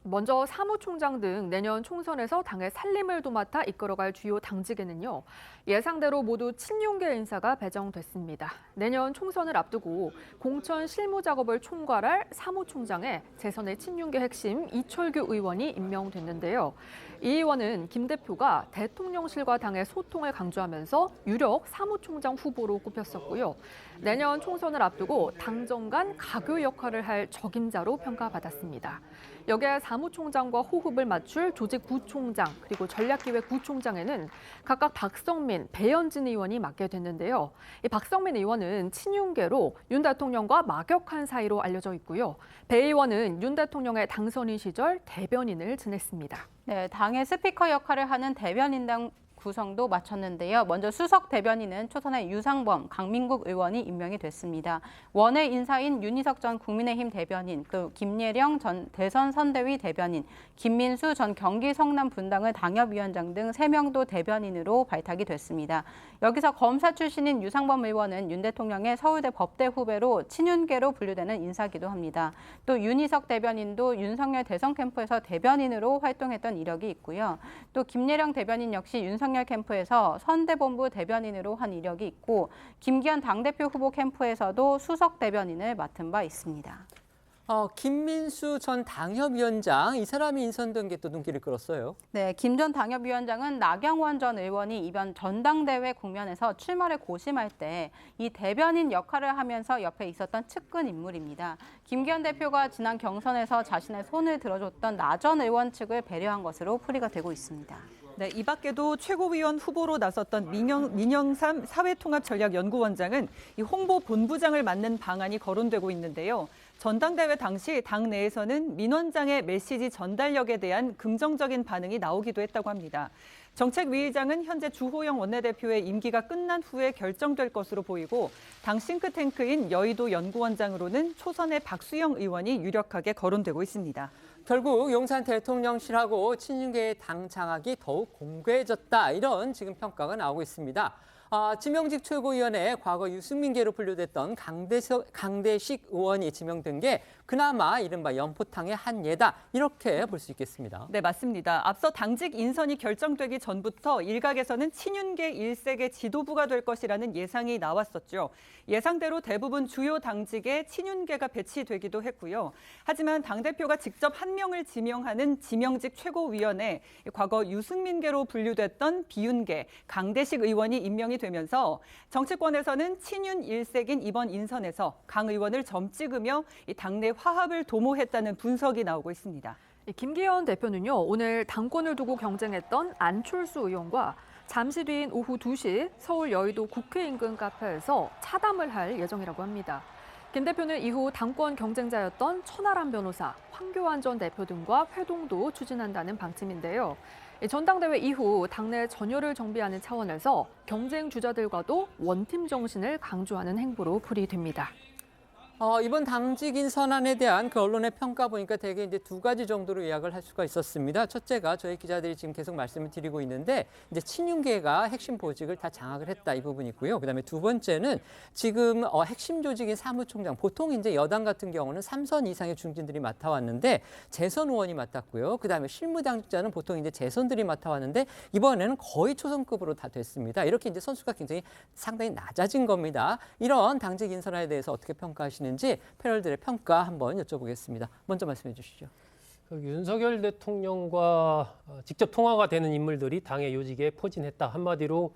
먼저 사무총장 등 내년 총선에서 당의 살림을 도맡아 이끌어갈 주요 당직에는요. 예상대로 모두 친윤계 인사가 배정됐습니다. 내년 총선을 앞두고 공천 실무 작업을 총괄할 사무총장에 재선의 친윤계 핵심 이철규 의원이 임명됐는데요. 이 의원은 김 대표가 대통령실과 당의 소통을 강조하면서 유력 사무총장 후보로 꼽혔었고요. 내년 총선을 앞두고 당정 간 가교 역할을 할 적임자로 평가받았습니다. 여기에 사무총장과 호흡을 맞출 조직부총장 그리고 전략기획부총장에는 각각 박성민, 배현진 의원이 맡게 됐는데요. 이 박성민 의원은 친윤계로 윤 대통령과 막역한 사이로 알려져 있고요. 배 의원은 윤 대통령의 당선인 시절 대변인을 지냈습니다. 네, 당의 스피커 역할을 하는 대변인당 구성도 마쳤는데요. 먼저 수석 대변인은 초선의 유상범, 강민국 의원이 임명이 됐습니다. 원외 인사인 윤희석 전 국민의힘 대변인, 또 김예령 전 대선 선대위 대변인, 김민수 전 경기 성남 분당을 당협위원장 등 3명도 대변인으로 발탁이 됐습니다. 여기서 검사 출신인 유상범 의원은 윤 대통령의 서울대 법대 후배로 친윤계로 분류되는 인사기도 합니다. 또 윤희석 대변인도 윤석열 대선 캠프에서 대변인으로 활동했던 이력이 있고요. 또 김예령 대변인 역시 윤석열 캠프에서 선대본부 대변인으로 한 이력이 있고 김기현 당대표 후보 캠프에서도 수석 대변인을 맡은 바 있습니다. 김민수 전 당협위원장, 이 사람이 인선된 게 또 눈길을 끌었어요. 네, 김 전 당협위원장은 나경원 전 의원이 이번 전당대회 국면에서 출마를 고심할 때 이 대변인 역할을 하면서 옆에 있었던 측근 인물입니다. 김기현 대표가 지난 경선에서 자신의 손을 들어줬던 나 전 의원 측을 배려한 것으로 풀이가 되고 있습니다. 네, 이 밖에도 최고위원 후보로 나섰던 민영삼 사회통합전략연구원장은 이 홍보본부장을 맡는 방안이 거론되고 있는데요. 전당대회 당시 당 내에서는 민 원장의 메시지 전달력에 대한 긍정적인 반응이 나오기도 했다고 합니다. 정책위의장은 현재 주호영 원내대표의 임기가 끝난 후에 결정될 것으로 보이고 당 싱크탱크인 여의도 연구원장으로는 초선의 박수영 의원이 유력하게 거론되고 있습니다. 결국 용산 대통령실하고 친윤계의 당 장악이 더욱 공고해졌다, 이런 지금 평가가 나오고 있습니다. 지명직 최고위원회 과거 유승민계로 분류됐던 강대식 의원이 지명된 게 그나마 이른바 연포탕의 한 예다, 이렇게 볼 수 있겠습니다. 네, 맞습니다. 앞서 당직 인선이 결정되기 전부터 일각에서는 친윤계 1세계 지도부가 될 것이라는 예상이 나왔었죠. 예상대로 대부분 주요 당직에 친윤계가 배치되기도 했고요. 하지만 당대표가 직접 한 명을 지명하는 지명직 최고위원회, 과거 유승민계로 분류됐던 비윤계 강대식 의원이 임명이 되면서 정치권에서는 친윤 1색인 이번 인선에서 강 의원을 점 찍으며 당내 화합을 도모했다는 분석이 나오고 있습니다. 김기현 대표는요, 오늘 당권을 두고 경쟁했던 안철수 의원과 잠시 뒤인 오후 2시 서울 여의도 국회 인근 카페에서 차담을 할 예정이라고 합니다. 김 대표는 이후 당권 경쟁자였던 천하람 변호사, 황교안 전 대표 등과 회동도 추진한다는 방침인데요. 전당대회 이후 당내 전열을 정비하는 차원에서 경쟁 주자들과도 원팀 정신을 강조하는 행보로 풀이됩니다. 이번 당직 인선안에 대한 그 언론의 평가 보니까 대개 이제 2가지 정도로 요약을 할 수가 있었습니다. 첫째가 저희 기자들이 지금 계속 말씀을 드리고 있는데 이제 친윤계가 핵심 보직을 다 장악을 했다, 이 부분이 있고요. 그다음에 두 번째는 지금 핵심 조직인 사무총장, 보통 이제 여당 같은 경우는 3선 이상의 중진들이 맡아왔는데 재선 의원이 맡았고요. 그다음에 실무당직자는 보통 이제 재선들이 맡아왔는데 이번에는 거의 초선급으로 다 됐습니다. 이렇게 이제 선수가 굉장히 상당히 낮아진 겁니다. 이런 당직 인선안에 대해서 어떻게 평가하시는지 패널들의 평가 한번 여쭤보겠습니다. 먼저 말씀해 주시죠. 윤석열 대통령과 직접 통화가 되는 인물들이 당의 요직에 포진했다. 한마디로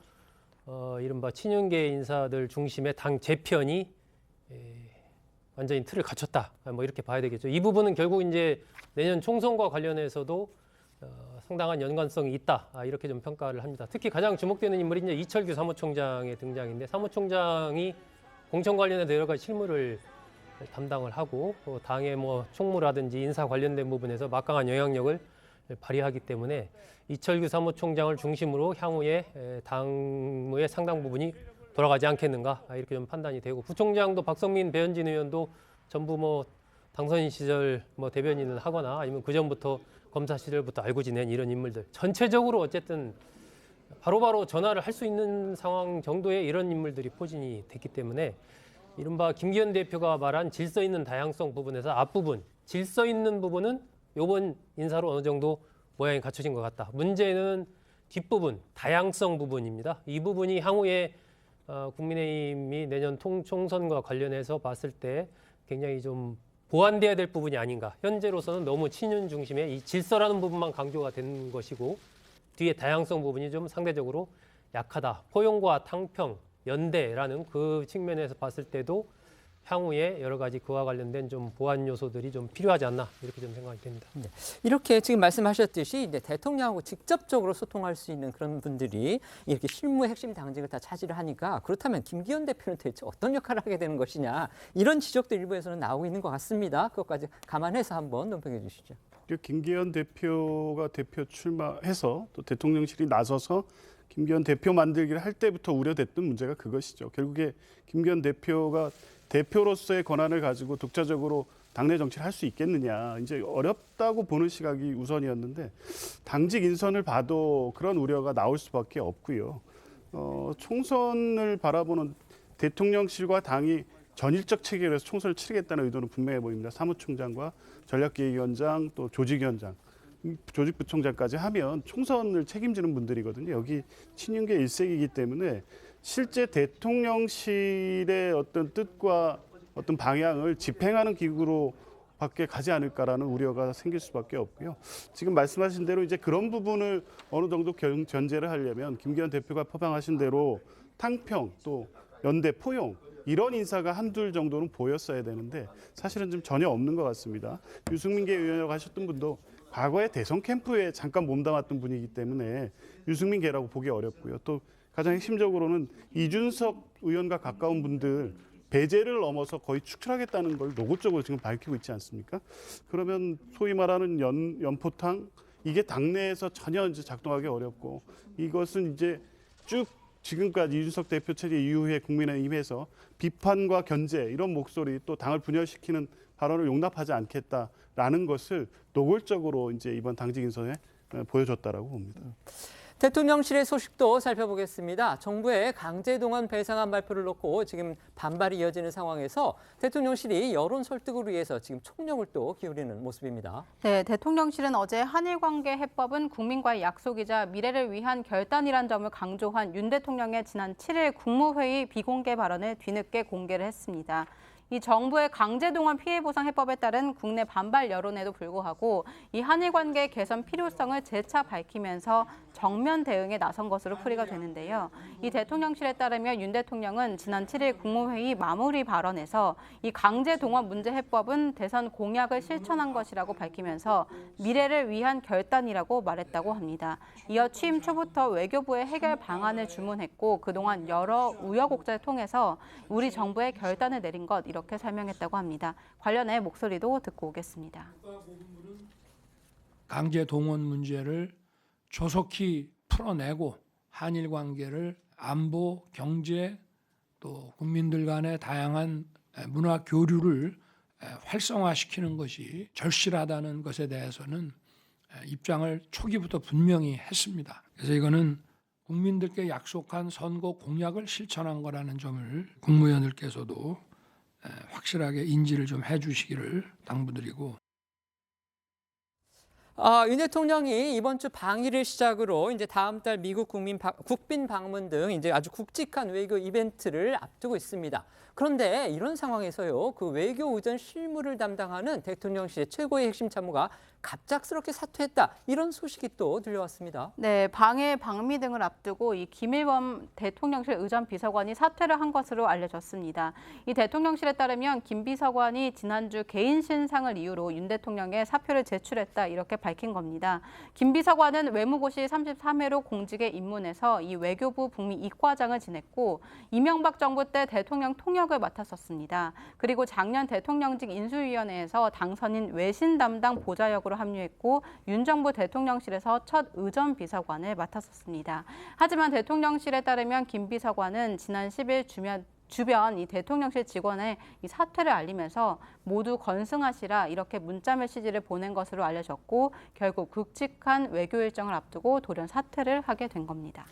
이른바 친윤계 인사들 중심의 당 재편이 완전히 틀을 갖췄다, 뭐 이렇게 봐야 되겠죠. 이 부분은 결국 이제 내년 총선과 관련해서도 상당한 연관성이 있다, 이렇게 좀 평가를 합니다. 특히 가장 주목되는 인물이 이제 이철규 사무총장의 등장인데, 사무총장이 공천 관련해서 여러 가지 실무를 담당을 하고 또 당의 뭐 총무라든지 인사 관련된 부분에서 막강한 영향력을 발휘하기 때문에 이철규 사무총장을 중심으로 향후에 당무의 상당 부분이 돌아가지 않겠는가, 이렇게 좀 판단이 되고, 부총장도 박성민, 배현진 의원도 전부 뭐 당선 시절 뭐 대변인을 하거나 아니면 그 전부터 검사 시절부터 알고 지낸 이런 인물들, 전체적으로 어쨌든 바로바로 전화를 할 수 있는 상황 정도의 이런 인물들이 포진이 됐기 때문에 이른바 김기현 대표가 말한 질서 있는 다양성 부분에서 앞부분, 질서 있는 부분은 이번 인사로 어느 정도 모양이 갖춰진 것 같다. 문제는 뒷부분, 다양성 부분입니다. 이 부분이 향후에 국민의힘이 내년 총선과 관련해서 봤을 때 굉장히 좀 보완돼야 될 부분이 아닌가. 현재로서는 너무 친윤 중심의 이 질서라는 부분만 강조가 된 것이고 뒤에 다양성 부분이 좀 상대적으로 약하다. 포용과 탕평, 연대라는 그 측면에서 봤을 때도 향후에 여러 가지 그와 관련된 좀 보완 요소들이 좀 필요하지 않나, 이렇게 좀 생각이 됩니다. 네. 이렇게 지금 말씀하셨듯이 이제 대통령하고 직접적으로 소통할 수 있는 그런 분들이 이렇게 실무 핵심 당직을 다 차지를 하니까, 그렇다면 김기현 대표는 대체 어떤 역할을 하게 되는 것이냐, 이런 지적도 일부에서는 나오고 있는 것 같습니다. 그것까지 감안해서 한번 논평해 주시죠. 김기현 대표가 대표 출마해서 또 대통령실이 나서서 김기현 대표 만들기를 할 때부터 우려됐던 문제가 그것이죠. 결국에 김기현 대표가 대표로서의 권한을 가지고 독자적으로 당내 정치를 할 수 있겠느냐, 이제 어렵다고 보는 시각이 우선이었는데 당직 인선을 봐도 그런 우려가 나올 수밖에 없고요. 총선을 바라보는 대통령실과 당이 전일적 체계에서 총선을 치르겠다는 의도는 분명해 보입니다. 사무총장과 전략기획위원장 또 조직위원장, 조직부총장까지 하면 총선을 책임지는 분들이거든요. 여기 친윤계 일색이기 때문에 실제 대통령실의 어떤 뜻과 어떤 방향을 집행하는 기구로 밖에 가지 않을까라는 우려가 생길 수밖에 없고요. 지금 말씀하신 대로 이제 그런 부분을 어느 정도 견제를 하려면 김기현 대표가 포방하신 대로 탕평 또 연대 포용 이런 인사가 한둘 정도는 보였어야 되는데 사실은 좀 전혀 없는 것 같습니다. 유승민계 의원이라고 하셨던 분도 과거에 대선 캠프에 잠깐 몸담았던 분이기 때문에 유승민계라고 보기 어렵고요. 또 가장 핵심적으로는 이준석 의원과 가까운 분들 배제를 넘어서 거의 축출하겠다는 걸 노골적으로 지금 밝히고 있지 않습니까? 그러면 소위 말하는 연포탕 이게 당내에서 전혀 이제 작동하기 어렵고 이것은 이제 쭉 지금까지 이준석 대표 체제 이후에 국민의힘에서 비판과 견제 이런 목소리 또 당을 분열시키는 발언을 용납하지 않겠다라는 것을 노골적으로 이제 이번 당직 인선에 보여줬다라고 봅니다. 대통령실의 소식도 살펴보겠습니다. 정부의 강제동원 배상안 발표를 놓고 지금 반발이 이어지는 상황에서 대통령실이 여론 설득을 위해서 지금 총력을 또 기울이는 모습입니다. 네, 대통령실은 어제 한일 관계 해법은 국민과의 약속이자 미래를 위한 결단이란 점을 강조한 윤 대통령의 지난 7일 국무회의 비공개 발언을 뒤늦게 공개를 했습니다. 이 정부의 강제동원 피해보상 해법에 따른 국내 반발 여론에도 불구하고 이 한일 관계 개선 필요성을 재차 밝히면서 정면 대응에 나선 것으로 풀이가 되는데요. 이 대통령실에 따르면 윤 대통령은 지난 7일 국무회의 마무리 발언에서 이 강제동원 문제 해법은 대선 공약을 실천한 것이라고 밝히면서 미래를 위한 결단이라고 말했다고 합니다. 이어 취임 초부터 외교부에 해결 방안을 주문했고 그동안 여러 우여곡절을 통해서 우리 정부의 결단을 내린 것 이렇게 설명했다고 합니다. 관련해 목소리도 듣고 오겠습니다. 강제 동원 문제를 조속히 풀어내고 한일 관계를 안보, 경제 또 국민들 간의 다양한 문화 교류를 활성화시키는 것이 절실하다는 것에 대해서는 입장을 초기부터 분명히 했습니다. 그래서 이거는 국민들께 약속한 선거 공약을 실천한 거라는 점을 국무위원들께서도 확실하게 인지를 좀 해주시기를 당부드리고. 윤 대통령이 이번 주 방일을 시작으로 이제 다음 달 미국 국빈 방문 등 이제 아주 굵직한 외교 이벤트를 앞두고 있습니다. 그런데 이런 상황에서요, 그 외교 의전 실무를 담당하는 대통령실의 최고의 핵심 참모가 갑작스럽게 사퇴했다, 이런 소식이 또 들려왔습니다. 네, 방해, 방미 등을 앞두고 이 김일범 대통령실 의전 비서관이 사퇴를 한 것으로 알려졌습니다. 이 대통령실에 따르면 김 비서관이 지난주 개인 신상을 이유로 윤 대통령의 사표를 제출했다, 이렇게 밝힌 겁니다. 김 비서관은 외무고시 33회로 공직에 입문해서 이 외교부 북미 이과장을 지냈고 이명박 정부 때 대통령 통역을 맡았었습니다. 그리고 작년 대통령직 인수위원회에서 당선인 외신 담당 보좌역으로 합류했고 윤 정부 대통령실에서 첫 의전 비서관을 맡았었습니다. 하지만 대통령실에 따르면 김 비서관은 지난 10일 주변 이 대통령실 직원의 이 사퇴를 알리면서 모두 건승하시라, 이렇게 문자 메시지를 보낸 것으로 알려졌고 결국 굵직한 외교 일정을 앞두고 돌연 사퇴를 하게 된 겁니다.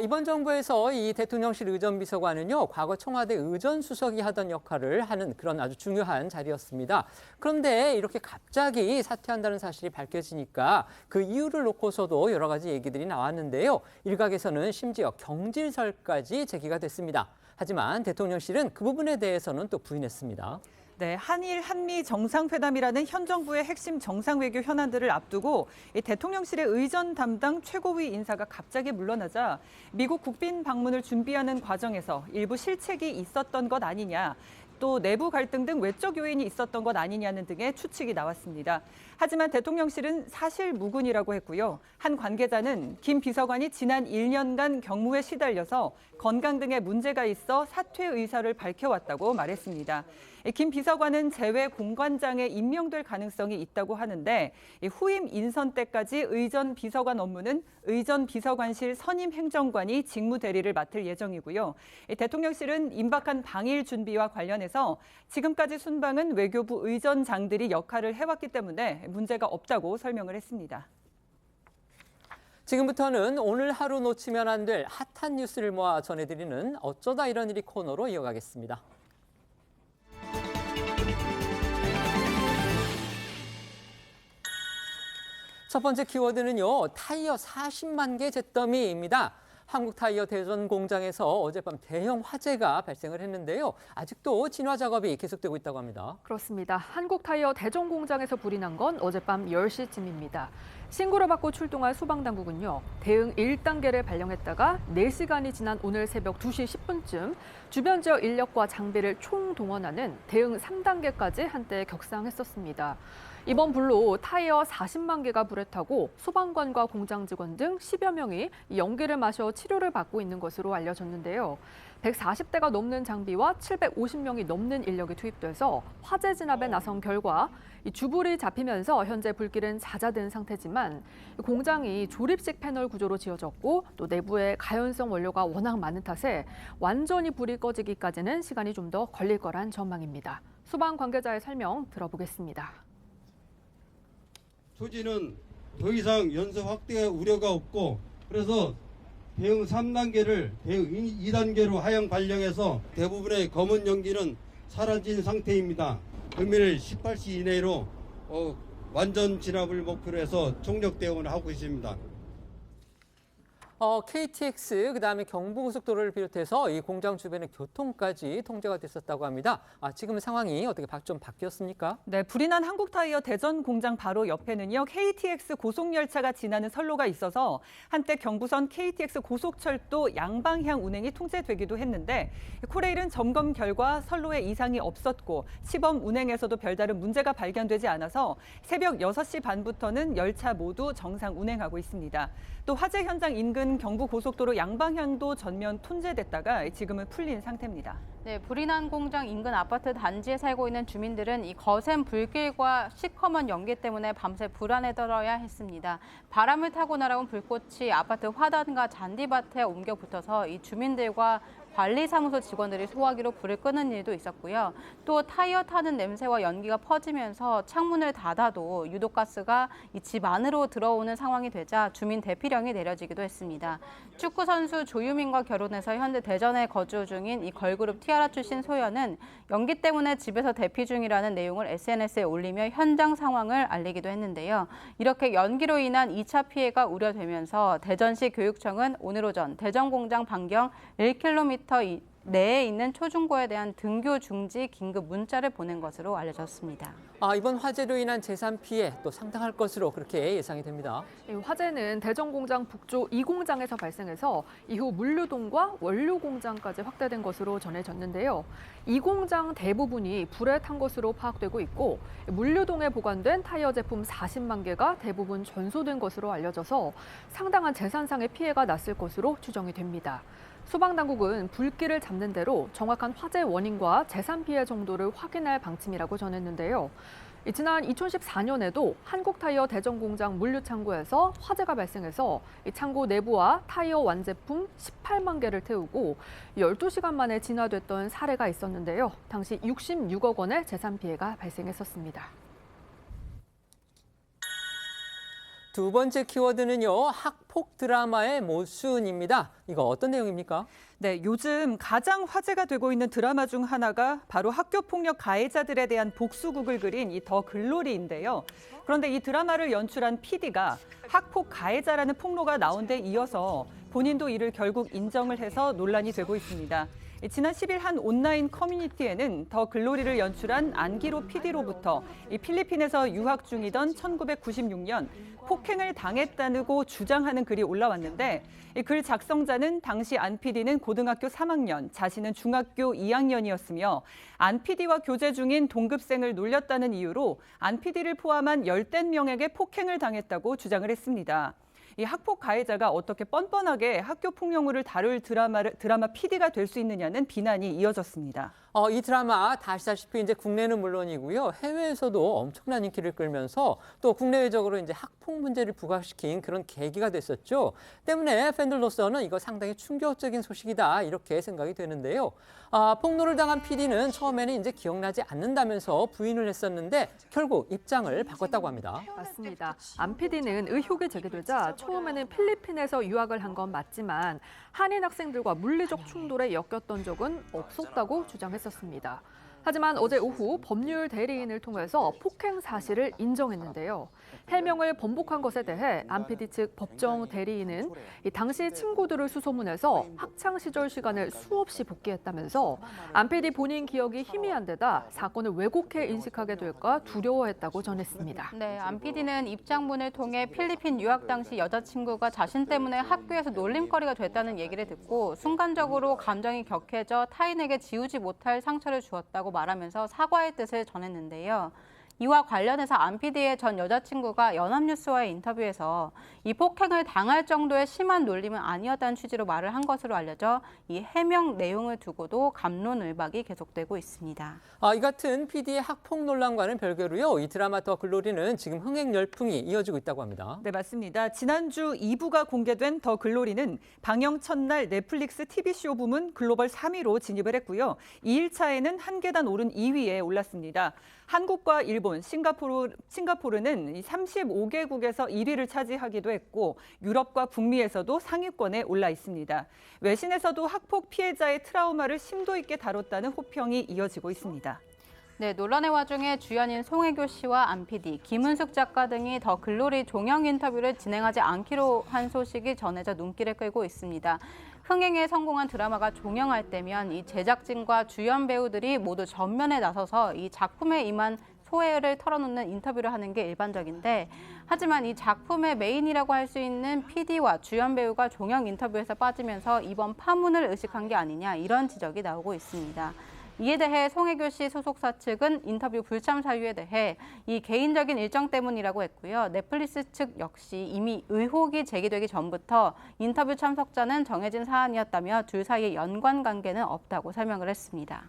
이번 정부에서 이 대통령실 의전비서관은요, 과거 청와대 의전수석이 하던 역할을 하는 그런 아주 중요한 자리였습니다. 그런데 이렇게 갑자기 사퇴한다는 사실이 밝혀지니까 그 이유를 놓고서도 여러 가지 얘기들이 나왔는데요. 일각에서는 심지어 경질설까지 제기가 됐습니다. 하지만 대통령실은 그 부분에 대해서는 또 부인했습니다. 네, 한일 한미 정상회담이라는 현 정부의 핵심 정상외교 현안들을 앞두고 이 대통령실의 의전 담당 최고위 인사가 갑자기 물러나자 미국 국빈 방문을 준비하는 과정에서 일부 실책이 있었던 것 아니냐, 또 내부 갈등 등 외적 요인이 있었던 것 아니냐는 등의 추측이 나왔습니다. 하지만 대통령실은 사실 무근이라고 했고요. 한 관계자는 김 비서관이 지난 1년간 경무에 시달려서 건강 등의 문제가 있어 사퇴 의사를 밝혀왔다고 말했습니다. 김 비서관은 재외 공관장에 임명될 가능성이 있다고 하는데 후임 인선 때까지 의전 비서관 업무는 의전 비서관실 선임 행정관이 직무 대리를 맡을 예정이고요. 대통령실은 임박한 방일 준비와 관련해서 지금까지 순방은 외교부 의전장들이 역할을 해왔기 때문에 문제가 없다고 설명을 했습니다. 지금부터는 오늘 하루 놓치면 안 될 핫한 뉴스를 모아 전해드리는 어쩌다 이런 일이 코너로 이어가겠습니다. 첫 번째 키워드는요, 타이어 40만 개 잿더미입니다. 한국타이어 대전 공장에서 어젯밤 대형 화재가 발생을 했는데요. 아직도 진화 작업이 계속되고 있다고 합니다. 그렇습니다. 한국타이어 대전 공장에서 불이 난 건 어젯밤 10시쯤입니다. 신고를 받고 출동한 소방당국은요, 대응 1단계를 발령했다가 4시간이 지난 오늘 새벽 2시 10분쯤 주변 지역 인력과 장비를 총동원하는 대응 3단계까지 한때 격상했었습니다. 이번 불로 타이어 40만 개가 불에 타고 소방관과 공장 직원 등 10여 명이 연기를 마셔 치료를 받고 있는 것으로 알려졌는데요. 140대가 넘는 장비와 750명이 넘는 인력이 투입돼서 화재 진압에 나선 결과 주불이 잡히면서 현재 불길은 잦아든 상태지만 공장이 조립식 패널 구조로 지어졌고 또 내부에 가연성 원료가 워낙 많은 탓에 완전히 불이 꺼지기까지는 시간이 좀 더 걸릴 거란 전망입니다. 소방 관계자의 설명 들어보겠습니다. 초지는 더 이상 연소 확대 우려가 없고 그래서 대응 3단계를 대응 2단계로 하향 발령해서 대부분의 검은 연기는 사라진 상태입니다. 금일 18시 이내로 완전 진압을 목표로 해서 총력 대응을 하고 있습니다. KTX 그다음에 경부고속도로를 비롯해서 이 공장 주변의 교통까지 통제가 됐었다고 합니다. 지금 상황이 어떻게 좀 바뀌었습니까? 네, 불이 난 한국타이어 대전 공장 바로 옆에는요, KTX 고속열차가 지나는 선로가 있어서 한때 경부선 KTX 고속철도 양방향 운행이 통제되기도 했는데 코레일은 점검 결과 선로에 이상이 없었고 시범 운행에서도 별다른 문제가 발견되지 않아서 새벽 6시 반부터는 열차 모두 정상 운행하고 있습니다. 또 화재 현장 인근 경부고속도로 양방향도 전면 통제됐다가 지금은 풀린 상태입니다. 네, 불이 난 공장 인근 아파트 단지에 살고 있는 주민들은 이 거센 불길과 시커먼 연기 때문에 밤새 불안에 떨어야 했습니다. 바람을 타고 날아온 불꽃이 아파트 화단과 잔디밭에 옮겨 붙어서 이 주민들과 관리사무소 직원들이 소화기로 불을 끄는 일도 있었고요. 또 타이어 타는 냄새와 연기가 퍼지면서 창문을 닫아도 유독가스가 이 집 안으로 들어오는 상황이 되자 주민 대피령이 내려지기도 했습니다. 축구 선수 조유민과 결혼해서 현재 대전에 거주 중인 이 걸그룹 티아라 출신 소연은 연기 때문에 집에서 대피 중이라는 내용을 SNS에 올리며 현장 상황을 알리기도 했는데요. 이렇게 연기로 인한 2차 피해가 우려되면서 대전시 교육청은 오늘 오전 대전 공장 반경 1km 내에 있는 초중고에 대한 등교 중지 긴급 문자를 보낸 것으로 알려졌습니다. 이번 화재로 인한 재산 피해 또 상당할 것으로 그렇게 예상이 됩니다. 화재는 대전 공장 북쪽 2공장에서 발생해서 이후 물류동과 원료 공장까지 확대된 것으로 전해졌는데요. 이 공장 대부분이 불에 탄 것으로 파악되고 있고 물류동에 보관된 타이어 제품 40만 개가 대부분 전소된 것으로 알려져서 상당한 재산상의 피해가 났을 것으로 추정이 됩니다. 소방당국은 불길을 잡는 대로 정확한 화재 원인과 재산 피해 정도를 확인할 방침이라고 전했는데요. 지난 2014년에도 한국타이어 대전 공장 물류창고에서 화재가 발생해서 이 창고 내부와 타이어 완제품 18만 개를 태우고 12시간 만에 진화됐던 사례가 있었는데요. 당시 66억 원의 재산 피해가 발생했었습니다. 두 번째 키워드는요, 학폭 드라마의 모순입니다. 이거 어떤 내용입니까? 네, 요즘 가장 화제가 되고 있는 드라마 중 하나가 바로 학교폭력 가해자들에 대한 복수극을 그린 이 더 글로리인데요. 그런데 이 드라마를 연출한 PD가 학폭 가해자라는 폭로가 나온 데 이어서 본인도 이를 결국 인정을 해서 논란이 되고 있습니다. 지난 10일 한 온라인 커뮤니티에는 더 글로리를 연출한 안기로 PD로부터 필리핀에서 유학 중이던 1996년 폭행을 당했다고 주장하는 글이 올라왔는데 글 작성자는 당시 안 PD는 고등학교 3학년, 자신은 중학교 2학년이었으며 안 PD와 교제 중인 동급생을 놀렸다는 이유로 안 PD를 포함한 10대 명에게 폭행을 당했다고 주장을 했습니다. 이 학폭 가해자가 어떻게 뻔뻔하게 학교 폭력물을 다룰 드라마 PD가 될 수 있느냐는 비난이 이어졌습니다. 이 드라마 다 아시다시피 이제 국내는 물론이고요. 해외에서도 엄청난 인기를 끌면서 또 국내외적으로 이제 학폭 문제를 부각시킨 그런 계기가 됐었죠. 때문에 팬들로서는 이거 상당히 충격적인 소식이다 이렇게 생각이 되는데요. 폭로를 당한 PD는 처음에는 이제 기억나지 않는다면서 부인을 했었는데 결국 입장을 바꿨다고 합니다. 맞습니다. 안 PD는 의혹이 제기되자 처음에는 필리핀에서 유학을 한 건 맞지만 한인 학생들과 물리적 충돌에 엮였던 적은 없었다고 주장했었습니다. 하지만 어제 오후 법률 대리인을 통해서 폭행 사실을 인정했는데요. 해명을 번복한 것에 대해 안 PD 측 법정 대리인은 당시 친구들을 수소문해서 학창 시절 시간을 수없이 복귀했다면서 안 PD 본인 기억이 희미한 데다 사건을 왜곡해 인식하게 될까 두려워했다고 전했습니다. 네, 안 PD는 입장문을 통해 필리핀 유학 당시 여자친구가 자신 때문에 학교에서 놀림거리가 됐다는 얘기를 듣고 순간적으로 감정이 격해져 타인에게 지우지 못할 상처를 주었다고 말하면서 사과의 뜻을 전했는데요. 이와 관련해서 안 PD의 전 여자친구가 연합뉴스와의 인터뷰에서 이 폭행을 당할 정도의 심한 놀림은 아니었다는 취지로 말을 한 것으로 알려져 이 해명 내용을 두고도 갑론을박이 계속되고 있습니다. 이 같은 PD의 학폭 논란과는 별개로요. 이 드라마 더 글로리는 지금 흥행 열풍이 이어지고 있다고 합니다. 네, 맞습니다. 지난주 2부가 공개된 더 글로리는 방영 첫날 넷플릭스 TV쇼 부문 글로벌 3위로 진입을 했고요. 2일차에는 한 계단 오른 2위에 올랐습니다. 한국과 일본, 싱가포르는 35개국에서 1위를 차지하기도 했고 유럽과 북미에서도 상위권에 올라 있습니다. 외신에서도 학폭 피해자의 트라우마를 심도 있게 다뤘다는 호평이 이어지고 있습니다. 네, 논란의 와중에 주연인 송혜교 씨와 안 PD, 김은숙 작가 등이 더 글로리 종영 인터뷰를 진행하지 않기로 한 소식이 전해져 눈길을 끌고 있습니다. 흥행에 성공한 드라마가 종영할 때면 이 제작진과 주연 배우들이 모두 전면에 나서서 이 작품에 임한 소회를 털어놓는 인터뷰를 하는 게 일반적인데 하지만 이 작품의 메인이라고 할 수 있는 PD와 주연 배우가 종영 인터뷰에서 빠지면서 이번 파문을 의식한 게 아니냐 이런 지적이 나오고 있습니다. 이에 대해 송혜교 씨 소속사 측은 인터뷰 불참 사유에 대해 이 개인적인 일정 때문이라고 했고요. 넷플릭스 측 역시 이미 의혹이 제기되기 전부터 인터뷰 참석자는 정해진 사안이었다며 둘 사이의 연관 관계는 없다고 설명을 했습니다.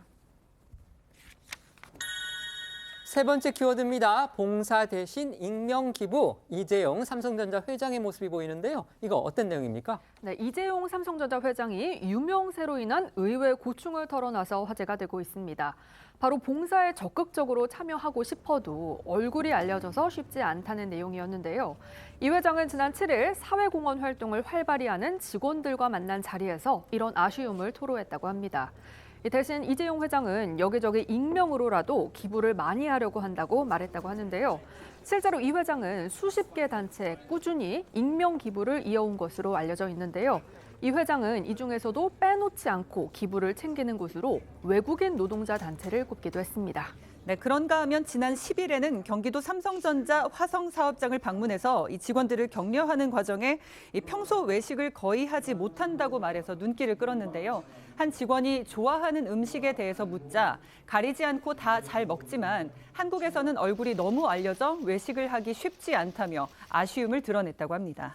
세 번째 키워드입니다. 봉사 대신 익명 기부. 이재용 삼성전자 회장의 모습이 보이는데요. 이거 어떤 내용입니까? 네, 이재용 삼성전자 회장이 유명세로 인한 의외 고충을 털어놔서 화제가 되고 있습니다. 바로 봉사에 적극적으로 참여하고 싶어도 얼굴이 알려져서 쉽지 않다는 내용이었는데요. 이 회장은 지난 7일 사회공헌 활동을 활발히 하는 직원들과 만난 자리에서 이런 아쉬움을 토로했다고 합니다. 대신 이재용 회장은 여기저기 익명으로라도 기부를 많이 하려고 한다고 말했다고 하는데요. 실제로 이 회장은 수십 개 단체에 꾸준히 익명 기부를 이어온 것으로 알려져 있는데요. 이 회장은 이 중에서도 빼놓지 않고 기부를 챙기는 곳으로 외국인 노동자 단체를 꼽기도 했습니다. 네, 그런가 하면 지난 10일에는 경기도 삼성전자 화성 사업장을 방문해서 이 직원들을 격려하는 과정에 평소 외식을 거의 하지 못한다고 말해서 눈길을 끌었는데요. 한 직원이 좋아하는 음식에 대해서 묻자 가리지 않고 다 잘 먹지만 한국에서는 얼굴이 너무 알려져 외식을 하기 쉽지 않다며 아쉬움을 드러냈다고 합니다.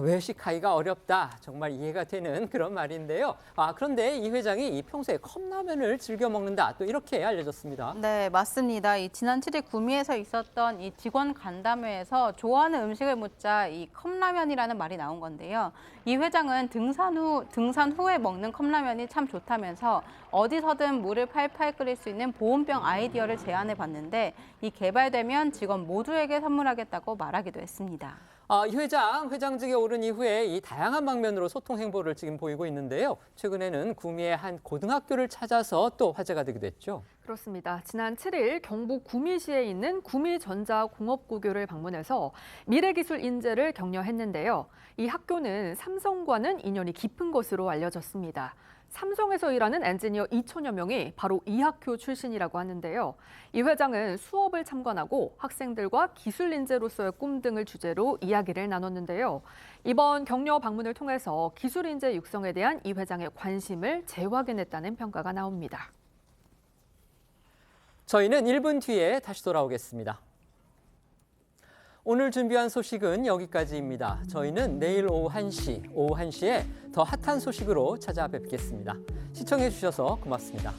외식하기가 어렵다. 정말 이해가 되는 그런 말인데요. 그런데 이 회장이 평소에 컵라면을 즐겨 먹는다. 또 이렇게 알려졌습니다. 네, 맞습니다. 지난 7일 구미에서 있었던 이 직원 간담회에서 좋아하는 음식을 묻자 이 컵라면이라는 말이 나온 건데요. 이 회장은 등산 후에 먹는 컵라면이 참 좋다면서 어디서든 물을 팔팔 끓일 수 있는 보온병 아이디어를 제안해 봤는데 이 개발되면 직원 모두에게 선물하겠다고 말하기도 했습니다. 이 회장직에 오른 이후에 이 다양한 방면으로 소통 행보를 지금 보이고 있는데요. 최근에는 구미의 한 고등학교를 찾아서 또 화제가 되기도 했죠. 그렇습니다. 지난 7일 경북 구미시에 있는 구미전자공업고교를 방문해서 미래기술 인재를 격려했는데요. 이 학교는 삼성과는 인연이 깊은 것으로 알려졌습니다. 삼성에서 일하는 엔지니어 2천여 명이 바로 이 학교 출신이라고 하는데요. 이 회장은 수업을 참관하고 학생들과 기술 인재로서의 꿈 등을 주제로 이야기를 나눴는데요. 이번 격려 방문을 통해서 기술 인재 육성에 대한 이 회장의 관심을 재확인했다는 평가가 나옵니다. 저희는 1분 뒤에 다시 돌아오겠습니다. 오늘 준비한 소식은 여기까지입니다. 저희는 내일 오후 1시에 더 핫한 소식으로 찾아뵙겠습니다. 시청해 주셔서 고맙습니다.